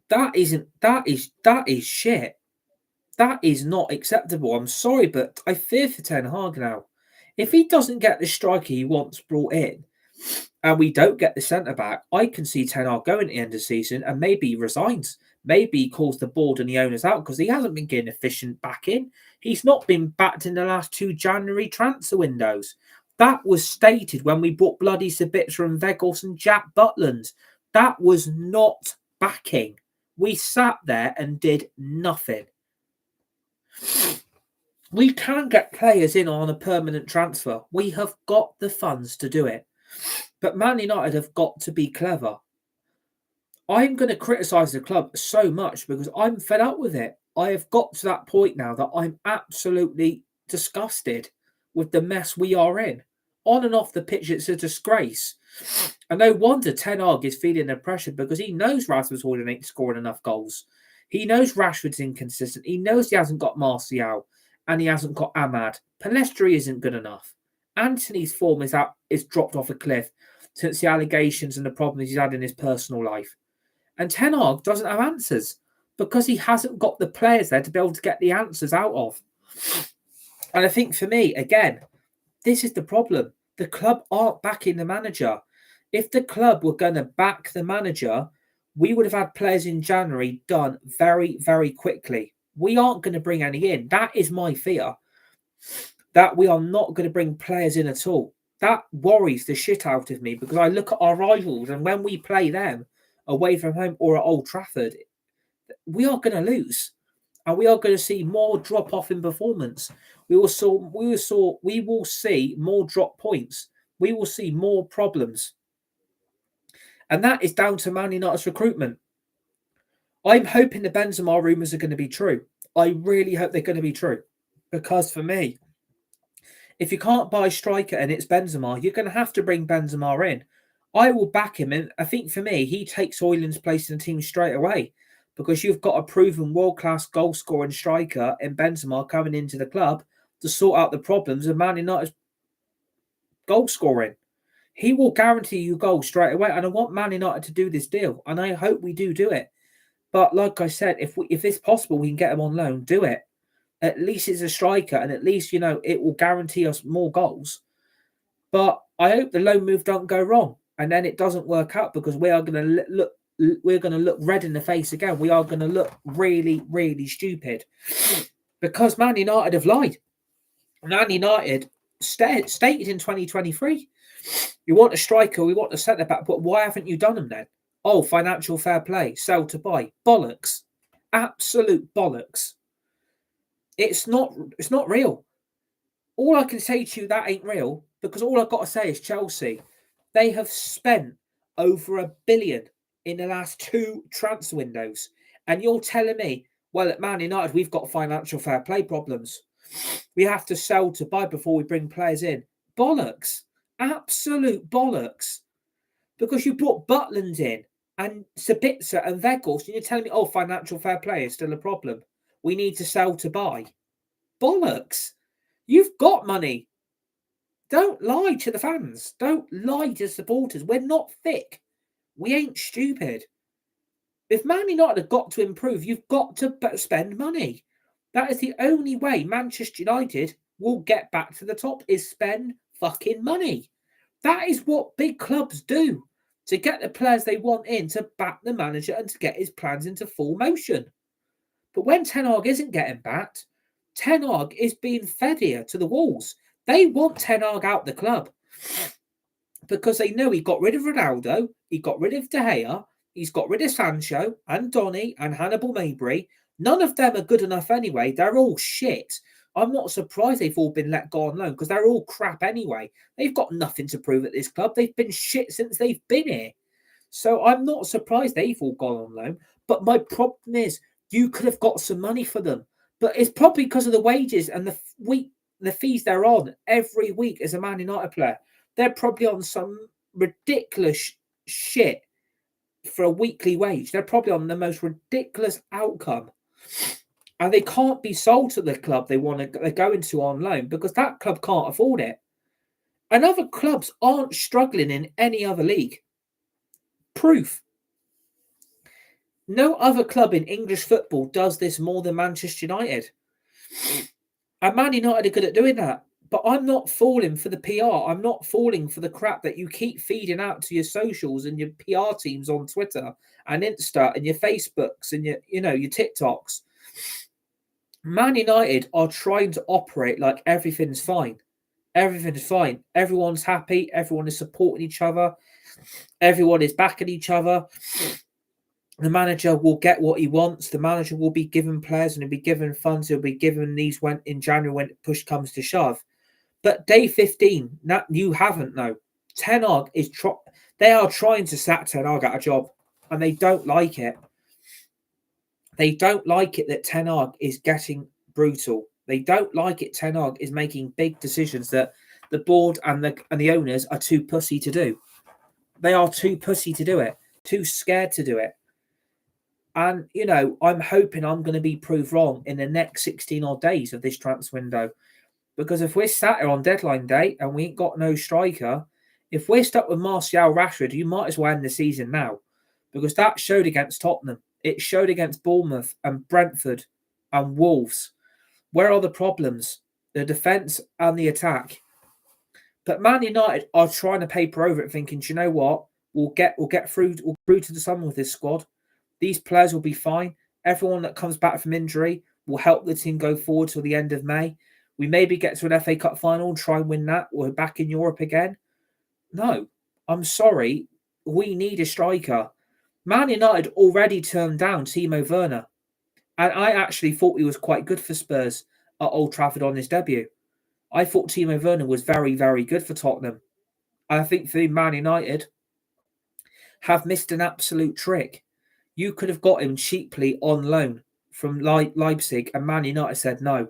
that is shit. That is not acceptable. I'm sorry, but I fear for Ten Hag now. If he doesn't get the striker he wants brought in, and we don't get the centre back, I can see Ten Hag going at the end of the season and maybe he resigns. Maybe he calls the board and the owners out, because he hasn't been getting efficient backing. He's not been backed in the last 2 January transfer windows. That was stated when we bought bloody Sabitzer and Weghorst and Jack Butland. That was not backing. We sat there and did nothing. We can get players in on a permanent transfer. We have got the funds to do it. But Man United have got to be clever. I'm going to criticise the club so much because I'm fed up with it. I have got to that point now that I'm absolutely disgusted with the mess we are in. On and off the pitch, it's a disgrace. And no wonder Ten Hag is feeling the pressure, because he knows Rasmus Højlund ain't scoring enough goals. He knows Rashford's inconsistent. He knows he hasn't got Martial and he hasn't got Ahmad. Pellistri isn't good enough. Anthony's form is dropped off a cliff since the allegations and the problems he's had in his personal life. And Ten Hag doesn't have answers because he hasn't got the players there to be able to get the answers out of. And I think for me, again, this is the problem. The club aren't backing the manager. If the club were going to back the manager, we would have had players in January done very, very quickly. We aren't going to bring any in. That is my fear. That we are not going to bring players in at all. That worries the shit out of me, because I look at our rivals, and when we play them away from home or at Old Trafford, we are going to lose. And we are going to see more drop off in performance. We will see more drop points. We will see more problems. And that is down to Man United's recruitment. I'm hoping the Benzema rumours are going to be true. I really hope they're going to be true. Because for me, if you can't buy a striker and it's Benzema, you're going to have to bring Benzema in. I will back him. And I think for me, he takes Højlund's place in the team straight away because you've got a proven world-class goal-scoring striker in Benzema coming into the club to sort out the problems of Man United's goal-scoring. He will guarantee you goals straight away. And I want Man United to do this deal. And I hope we do it. But like I said, if it's possible, we can get him on loan, do it. At least it's a striker, and at least, it will guarantee us more goals. But I hope the loan move doesn't go wrong, and then it doesn't work out because we are going to look. We're going to look red in the face again. We are going to look really, really stupid because Man United have lied. Man United stated in 2023, you want a striker, we want a centre back, but why haven't you done them then? Oh, financial fair play, sell to buy, bollocks, absolute bollocks. It's not real. All I can say to you, that ain't real, because all I've got to say is Chelsea. They have spent over $1 billion in the last 2 transfer windows. And you're telling me, well, at Man United, we've got financial fair play problems. We have to sell to buy before we bring players in. Bollocks. Absolute bollocks. Because you brought Butland in and Sabitzer and Weghorst, and you're telling me, oh, financial fair play is still a problem. We need to sell to buy. Bollocks. You've got money. Don't lie to the fans. Don't lie to supporters. We're not thick. We ain't stupid. If Man United have got to improve, you've got to spend money. That is the only way Manchester United will get back to the top, is spend fucking money. That is what big clubs do to get the players they want in, to back the manager and to get his plans into full motion. But when Ten Hag isn't getting backed, Ten Hag is being fed here to the walls. They want Ten Hag out the club because they know he got rid of Ronaldo, he got rid of De Gea, he's got rid of Sancho and Donny and Hannibal Mabry. None of them are good enough anyway. They're all shit. I'm not surprised they've all been let go on loan because they're all crap anyway. They've got nothing to prove at this club. They've been shit since they've been here. So I'm not surprised they've all gone on loan. But my problem is, you could have got some money for them. But it's probably because of the wages and the fees they're on every week as a Man United player. They're probably on some ridiculous shit for a weekly wage. They're probably on the most ridiculous outcome. And they can't be sold to the club they're going to on loan because that club can't afford it. And other clubs aren't struggling in any other league. Proof. No other club in English football does this more than Manchester United. And Man United are good at doing that. But I'm not falling for the PR. I'm not falling for the crap that you keep feeding out to your socials and your PR teams on Twitter and Insta and your Facebooks and your TikToks. Man United are trying to operate like everything's fine. Everything's fine. Everyone's happy. Everyone is supporting each other. Everyone is backing each other. The manager will get what he wants. The manager will be given players and he'll be given funds. He'll be given these when in January when push comes to shove. But day 15, you haven't, no. Ten Hag is they are trying to sack Ten Hag out of a job and they don't like it. They don't like it that Ten Hag is getting brutal. They don't like it Ten Hag is making big decisions that the board and the owners are too pussy to do. They are too pussy to do it, too scared to do it. And, I'm hoping I'm going to be proved wrong in the next 16 odd days of this transfer window. Because if we're sat here on deadline day and we ain't got no striker, if we're stuck with Martial, Rashford, you might as well end the season now. Because that showed against Tottenham. It showed against Bournemouth and Brentford and Wolves. Where are the problems? The defence and the attack. But Man United are trying to paper over it, thinking, do you know what? We'll get through to the summer with this squad. These players will be fine. Everyone that comes back from injury will help the team go forward till the end of May. We maybe get to an FA Cup final and try and win that. We're back in Europe again. No, I'm sorry. We need a striker. Man United already turned down Timo Werner. And I actually thought he was quite good for Spurs at Old Trafford on his debut. I thought Timo Werner was very, very good for Tottenham. I think the Man United have missed an absolute trick. You could have got him cheaply on loan from Leipzig, and Man United said no.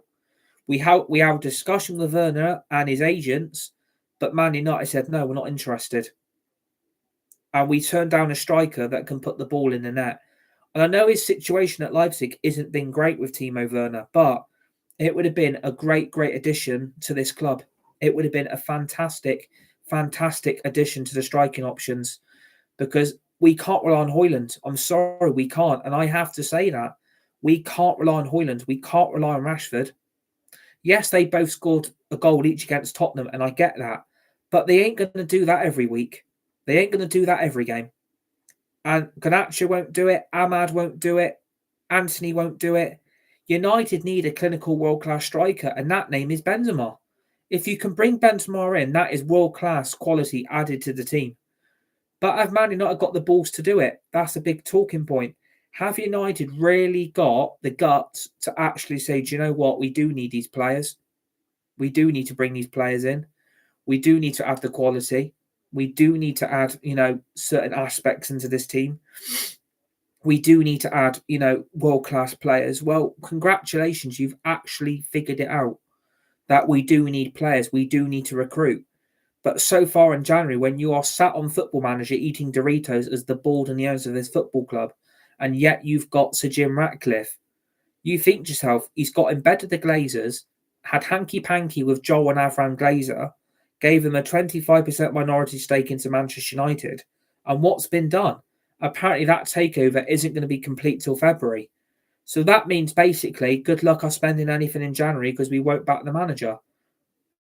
We had a discussion with Werner and his agents, but Man United said no, we're not interested. And we turned down a striker that can put the ball in the net. And I know his situation at Leipzig isn't been great with Timo Werner, but it would have been a great addition to this club. It would have been a fantastic addition to the striking options, because we can't rely on Højlund. I'm sorry, we can't. And I have to say that. We can't rely on Højlund. We can't rely on Rashford. Yes, they both scored a goal each against Tottenham, and I get that. But they ain't going to do that every week. They ain't going to do that every game. And Garnacho won't do it. Ahmad won't do it. Antony won't do it. United need a clinical world-class striker, and that name is Benzema. If you can bring Benzema in, that is world-class quality added to the team. But have Man United got the balls to do it? That's a big talking point. Have United really got the guts to actually say, do you know what? We do need these players. We do need to bring these players in. We do need to add the quality. We do need to add, certain aspects into this team. We do need to add, world-class players. Well, congratulations. You've actually figured it out that we do need players. We do need to recruit. But so far in January, when you are sat on Football Manager eating Doritos as the board and the owners of this football club, and yet you've got Sir Jim Ratcliffe, you think to yourself, he's got in bed with the Glazers, had hanky-panky with Joel and Avram Glazer, gave them a 25% minority stake into Manchester United. And what's been done? Apparently that takeover isn't going to be complete till February. So that means basically, good luck us spending anything in January, because we won't back the manager.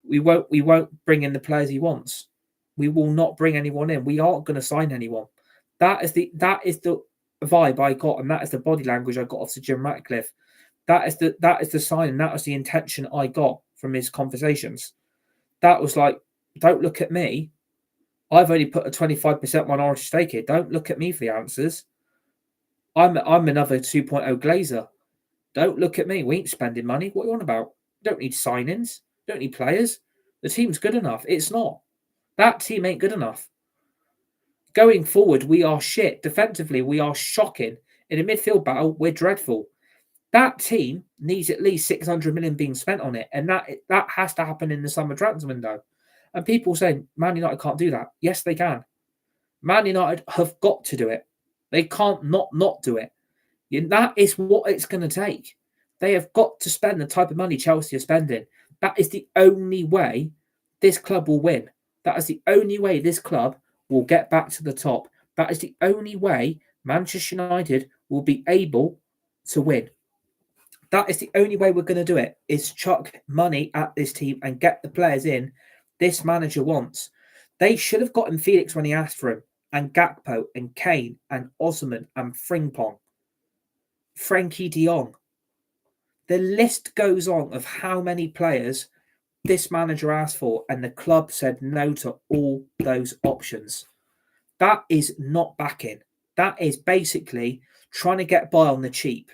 We won't bring in the players he wants. We will not bring anyone in. We aren't going to sign anyone. That is the vibe I got, and that is the body language I got off to Jim Ratcliffe. That is the sign, and that was the intention I got from his conversations. That was like, don't look at me. I've only put a 25% minority stake here. Don't look at me for the answers. I'm another 2.0 Glazer. Don't look at me. We ain't spending money. What are you on about? Don't need signings. Don't need players. The team's good enough. It's not. That team ain't good enough. Going forward, we are shit. Defensively, we are shocking. In a midfield battle, we're dreadful. That team needs at least 600 million being spent on it, and that has to happen in the summer transfer window. And people say Man United can't do that. Yes, they can. Man United have got to do it. They can't not do it. And that is what it's going to take. They have got to spend the type of money Chelsea are spending. That is the only way this club will win. That is the only way this club will get back to the top. That is the only way Manchester United will be able to win. That is the only way we're going to do it, is chuck money at this team and get the players in this manager wants. They should have gotten Felix when he asked for him, and Gakpo and Kane and Osman and Frimpong, Frankie de Jong. The list goes on of how many players this manager asked for, and the club said no to all those options. That is not backing. That is basically trying to get by on the cheap.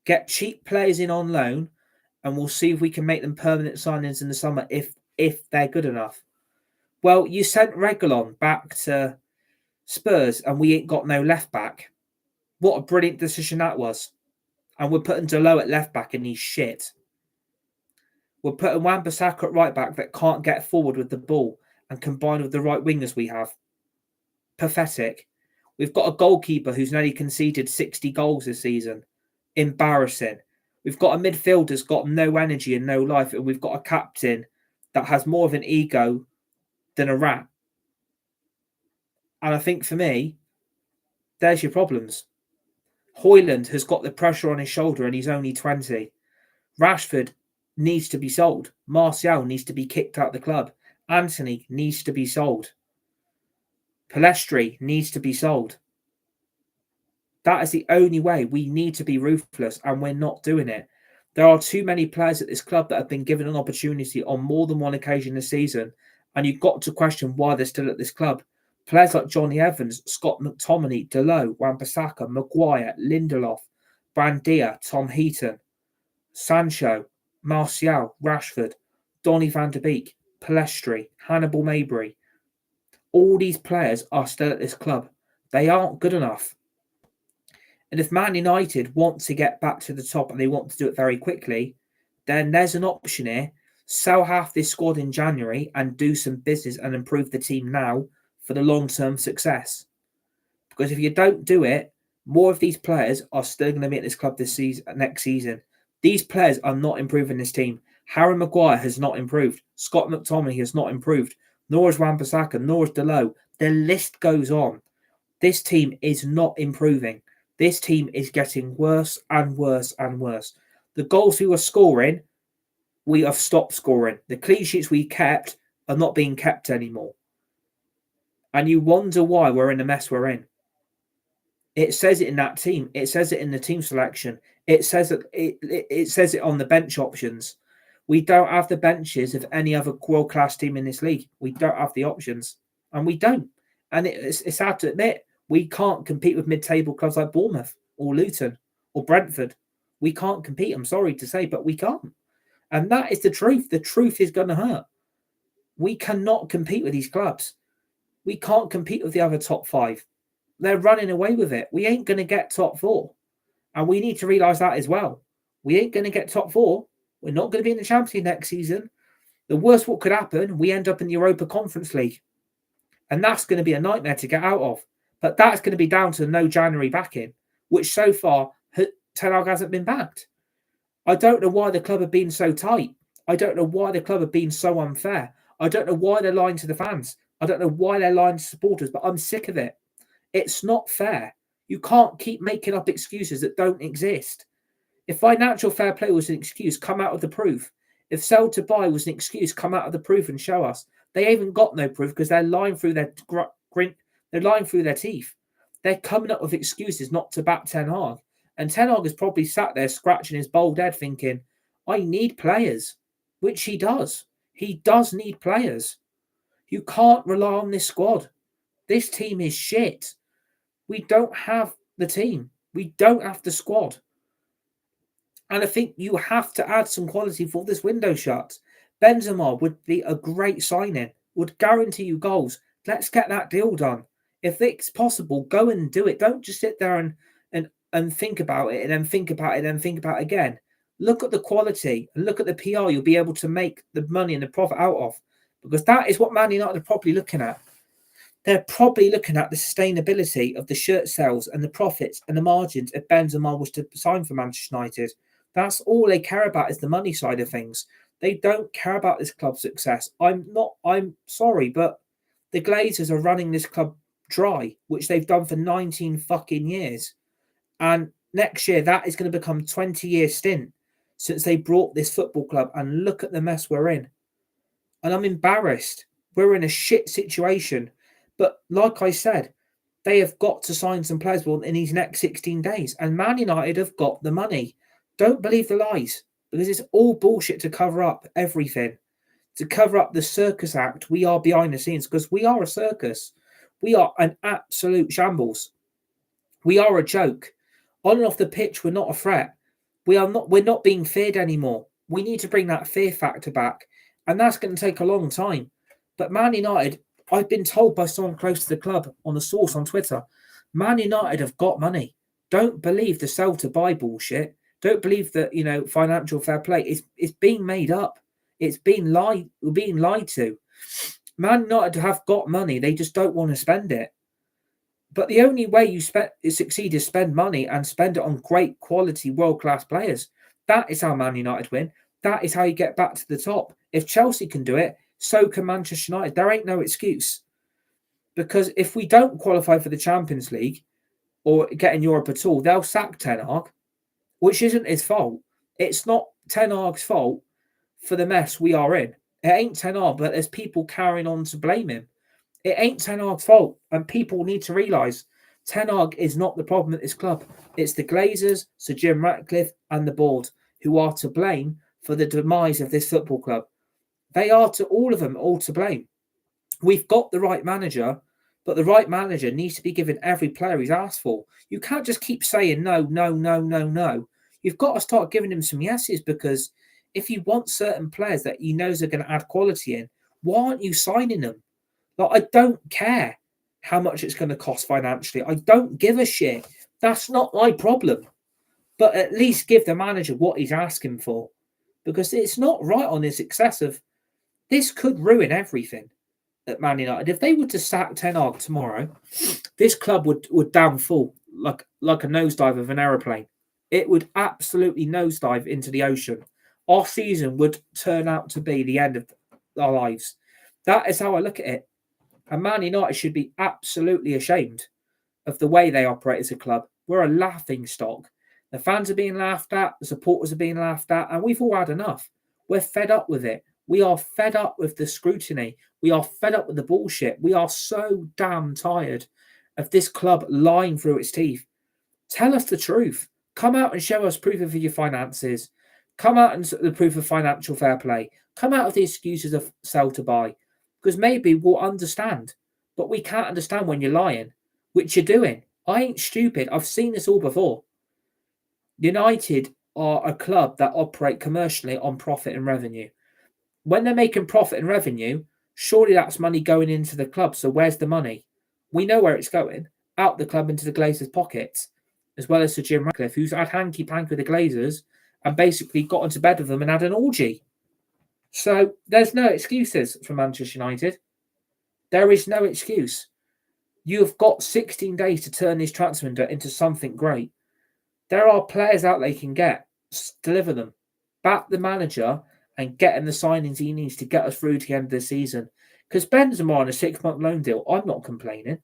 Get cheap players in on loan, and we'll see if we can make them permanent signings in the summer if they're good enough. Well, you sent Reguilon back to Spurs, and we ain't got no left back. What a brilliant decision that was. And we're putting Delo at left back, and he's shit. We're putting Wan-Bissaka at right back that can't get forward with the ball, and combined with the right wingers we have. Pathetic. We've got a goalkeeper who's nearly conceded 60 goals this season. Embarrassing. We've got a midfielder that's got no energy and no life, and we've got a captain that has more of an ego than a rat. And I think for me, there's your problems. Højlund has got the pressure on his shoulder, and he's only 20. Rashford needs to be sold. Martial needs to be kicked out of the club. Antony needs to be sold. Pellistri needs to be sold. That is the only way. We need to be ruthless, and we're not doing it. There are too many players at this club that have been given an opportunity on more than one occasion this season, and you've got to question why they're still at this club. Players like Johnny Evans, Scott McTominay, Delo, Wan-Bissaka, Maguire, Lindelof, Brandia, Tom Heaton, Sancho, Martial, Rashford, Donny van de Beek, Pellistri, Hannibal Mabry. All these players are still at this club. They aren't good enough. And if Man United want to get back to the top and they want to do it very quickly, then there's an option here. Sell half this squad in January and do some business and improve the team now for the long-term success. Because if you don't do it, more of these players are still going to be at this club this season, next season. These players are not improving this team. Harry Maguire has not improved. Scott McTominay has not improved. Nor has Wan-Bissaka, nor has Dalot. The list goes on. This team is not improving. This team is getting worse and worse and worse. The goals we were scoring, we have stopped scoring. The clean sheets we kept are not being kept anymore. And you wonder why we're in the mess we're in. It says it in that team. It says it in the team selection. It says it says it on the bench options. We don't have the benches of any other world-class team in this league. We don't have the options. And we don't. And it's hard to admit. We can't compete with mid-table clubs like Bournemouth or Luton or Brentford. We can't compete. I'm sorry to say, but we can't. And that is the truth. The truth is going to hurt. We cannot compete with these clubs. We can't compete with the other top five. They're running away with it. We ain't going to get top four. And we need to realise that as well. We ain't going to get top four. We're not going to be in the Champions League next season. The worst what could happen, we end up in the Europa Conference League. And that's going to be a nightmare to get out of. But that's going to be down to no January backing, which so far Ten Hag hasn't been backed. I don't know why the club have been so tight. I don't know why the club have been so unfair. I don't know why they're lying to the fans. I don't know why they're lying to supporters, but I'm sick of it. It's not fair. You can't keep making up excuses that don't exist. If financial fair play was an excuse, come out of the proof. If sell to buy was an excuse, come out of the proof and show us. They haven't got no proof because they're lying through their they're lying through their teeth. They're coming up with excuses not to back Ten Hag. And Ten Hag has probably sat there scratching his bald head thinking, I need players, which he does. He does need players. You can't rely on this squad. This team is shit. We don't have the team. We don't have the squad. And I think you have to add some quality for this window shuts. Benzema would be a great signing, would guarantee you goals. Let's get that deal done. If it's possible, go and do it. Don't just sit there and think about it and then think about it and then think about it again. Look at the quality and look at the PR you'll be able to make the money and the profit out of. Because that is what Man United are probably looking at. They're probably looking at the sustainability of the shirt sales and the profits and the margins if Benzema was to sign for Manchester United. That's all they care about is the money side of things. They don't care about this club's success. I'm sorry, but the Glazers are running this club dry, which they've done for 19 fucking years. And next year, that is going to become a 20-year stint since they brought this football club. And look at the mess we're in. And I'm embarrassed. We're in a shit situation. But like I said, they have got to sign some players in these next 16 days. And Man United have got the money. Don't believe the lies. Because it's all bullshit to cover up everything. To cover up the circus act we are behind the scenes. Because we are a circus. We are an absolute shambles. We are a joke. On and off the pitch, we're not a threat. We're not being feared anymore. We need to bring that fear factor back. And that's going to take a long time. But Man United, I've been told by someone close to the club on the source on Twitter, Man United have got money. Don't believe the sell to buy bullshit. Don't believe that, financial fair play. It's being made up. It's being lied to. Man United have got money. They just don't want to spend it. But the only way you succeed is spend money and spend it on great quality world-class players. That is how Man United win. That is how you get back to the top. If Chelsea can do it, so can Manchester United. There ain't no excuse. Because if we don't qualify for the Champions League or get in Europe at all, they'll sack Ten Hag, which isn't his fault. It's not Ten Hag's fault for the mess we are in. It ain't Ten Hag, but there's people carrying on to blame him. It ain't Ten Hag's fault, and people need to realise Ten Hag is not the problem at this club. It's the Glazers, Sir Jim Ratcliffe, and the board who are to blame for the demise of this football club. They are all to blame. We've got the right manager, but the right manager needs to be given every player he's asked for. You can't just keep saying no, no, no, no, no. You've got to start giving him some yeses, because if you want certain players that he knows are going to add quality in, why aren't you signing them? Like, I don't care how much it's going to cost financially. I don't give a shit. That's not my problem. But at least give the manager what he's asking for, because it's not right on this excessive. This could ruin everything at Man United. If they were to sack Ten Hag tomorrow, this club would downfall like a nosedive of an aeroplane. It would absolutely nosedive into the ocean. Our season would turn out to be the end of our lives. That is how I look at it. And Man United should be absolutely ashamed of the way they operate as a club. We're a laughing stock. The fans are being laughed at, the supporters are being laughed at, and we've all had enough. We're fed up with it. We are fed up with the scrutiny. We are fed up with the bullshit. We are so damn tired of this club lying through its teeth. Tell us the truth. Come out and show us proof of your finances. Come out and the proof of financial fair play. Come out of the excuses of sell to buy. Because maybe we'll understand. But we can't understand when you're lying, which you're doing. I ain't stupid. I've seen this all before. United are a club that operate commercially on profit and revenue. When they're making profit and revenue, surely that's money going into the club. So where's the money? We know where it's going. Out the club into the Glazers' pockets, as well as to Jim Ratcliffe, who's had hanky-panky with the Glazers and basically got into bed with them and had an orgy. So there's no excuses for Manchester United. There is no excuse. You've got 16 days to turn this transfer window into something great. There are players out they can get. Deliver them. Back the manager and get him the signings he needs to get us through to the end of the season. Because Benzema on a 6-month loan deal, I'm not complaining.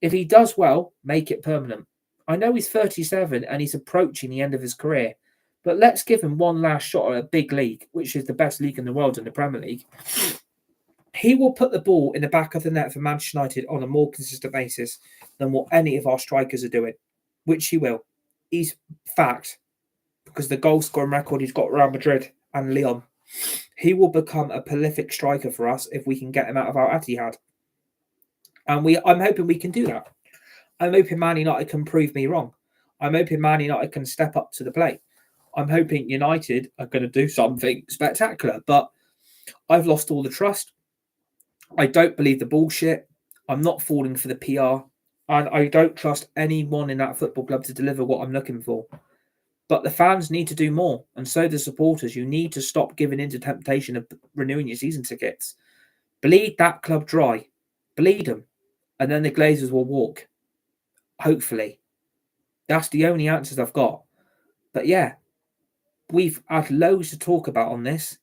If he does well, make it permanent. I know he's 37 and he's approaching the end of his career, but let's give him one last shot at a big league, which is the best league in the world in the Premier League. He will put the ball in the back of the net for Manchester United on a more consistent basis than what any of our strikers are doing, which he will. He's fact, because the goal scoring record he's got Real Madrid and Lyon. He will become a prolific striker for us if we can get him out of our Etihad. And I'm hoping we can do that. I'm hoping Man United can prove me wrong. I'm hoping Man United can step up to the plate. I'm hoping United are going to do something spectacular. But I've lost all the trust. I don't believe the bullshit. I'm not falling for the PR. And I don't trust anyone in that football club to deliver what I'm looking for. But the fans need to do more. And so the supporters. You need to stop giving in to temptation of renewing your season tickets. Bleed that club dry. Bleed them. And then the Glazers will walk. Hopefully. That's the only answers I've got. But yeah, we've had loads to talk about on this.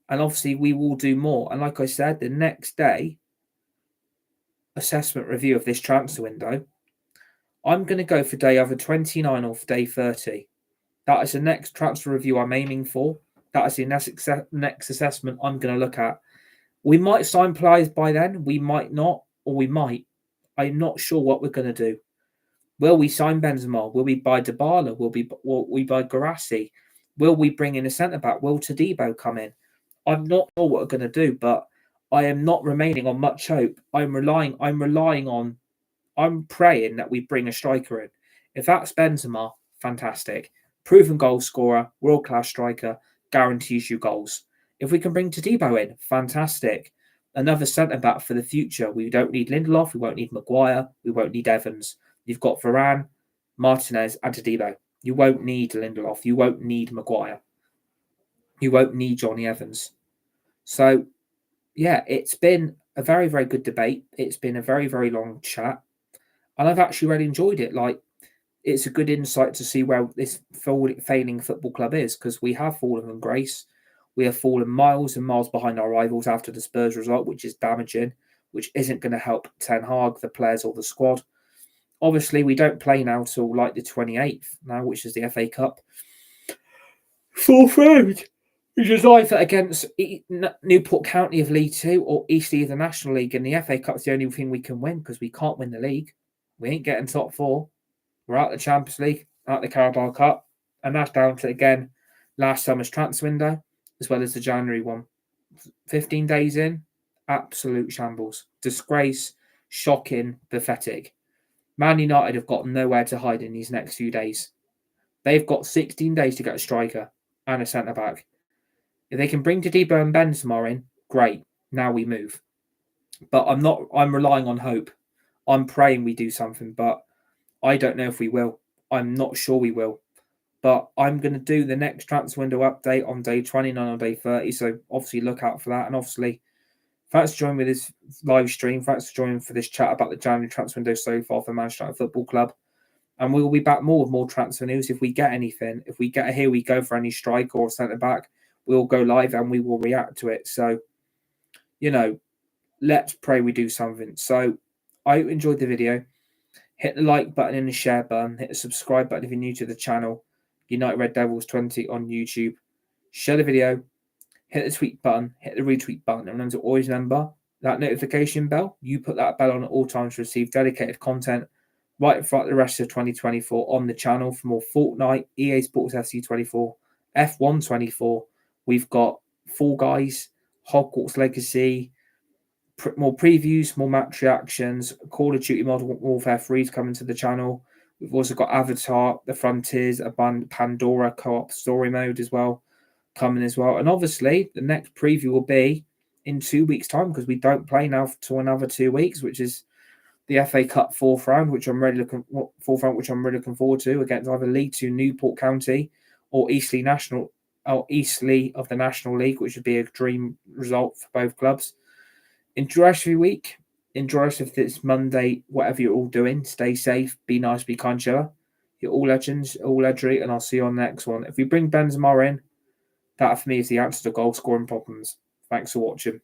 And obviously we will do more. And like I said, the next day, assessment review of this transfer window, I'm going to go for day either 29 or for day 30. That is the next transfer review I'm aiming for. That is the next assessment I'm going to look at. We might sign players by then. We might not, or we might. I'm not sure what we're going to do. Will we sign Benzema? Will we buy Dybala? Will we buy Guirassy? Will we bring in a centre-back? Will Todibo come in? I'm not sure what we're going to do, but I am not remaining on much hope. I'm praying that we bring a striker in. If that's Benzema, fantastic. Proven goal scorer, world-class striker, guarantees you goals. If we can bring Todibo in, fantastic. Another centre-back for the future. We don't need Lindelof, we won't need Maguire, we won't need Evans. You've got Varane, Martinez, and Todibo. You won't need Lindelof, you won't need Maguire. You won't need Johnny Evans. So, yeah, it's been a very, very good debate. It's been a very, very long chat. And I've actually really enjoyed it. Like, it's a good insight to see where this failing football club is, because we have fallen from grace. We have fallen miles and miles behind our rivals after the Spurs result, which is damaging, which isn't going to help Ten Hag, the players, or the squad. Obviously, we don't play now till like the 28th now, which is the FA Cup. Fourth round, which is either against Newport County of League Two or Eastleigh of the National League. And the FA Cup's the only thing we can win because we can't win the league. We ain't getting top four. We're out the Champions League, out the Carabao Cup. And that's down to, again, last summer's transfer window, as well as the January one. 15 days in, absolute shambles. Disgrace, shocking, pathetic. Man United have got nowhere to hide in these next few days. They've got 16 days to get a striker and a centre-back. If they can bring Todibo and Benzema in, great. Now we move. But I'm relying on hope. I'm praying we do something, but I don't know if we will. I'm not sure we will. But I'm going to do the next transfer window update on day 29 or day 30. So obviously look out for that. And obviously, thanks for joining me this live stream. Thanks for joining for this chat about the January transfer window so far for Manchester United Football Club. And we will be back more with more transfer news if we get anything. If we get a here we go for any striker or centre back, we'll go live and we will react to it. So, let's pray we do something. So I enjoyed the video. Hit the like button and the share button. Hit the subscribe button if you're new to the channel. United Red Devils 20 on YouTube. Share the video. Hit the tweet button. Hit the retweet button. And remember to always remember that notification bell. You put that bell on at all times to receive dedicated content right throughout the rest of 2024 on the channel for more Fortnite, EA Sports FC 24, F1 24. We've got Fall Guys, Hogwarts Legacy, more previews, more match reactions, Call of Duty Modern Warfare 3 is coming to the channel. We've also got Avatar, The Frontiers, a Pandora co-op story mode as well, coming as well. And obviously, the next preview will be in 2 weeks' time because we don't play now for another 2 weeks, which is the FA Cup fourth round, which I'm really looking forward to against either League Two Newport County or Eastleigh of the National League, which would be a dream result for both clubs. Enjoy the rest of your week. Enjoy the rest of this Monday, whatever you're all doing. Stay safe, be nice, be kind, each other. You're all legends, all legendary, and I'll see you on the next one. If we bring Benzema in, that for me is the answer to goal scoring problems. Thanks for watching.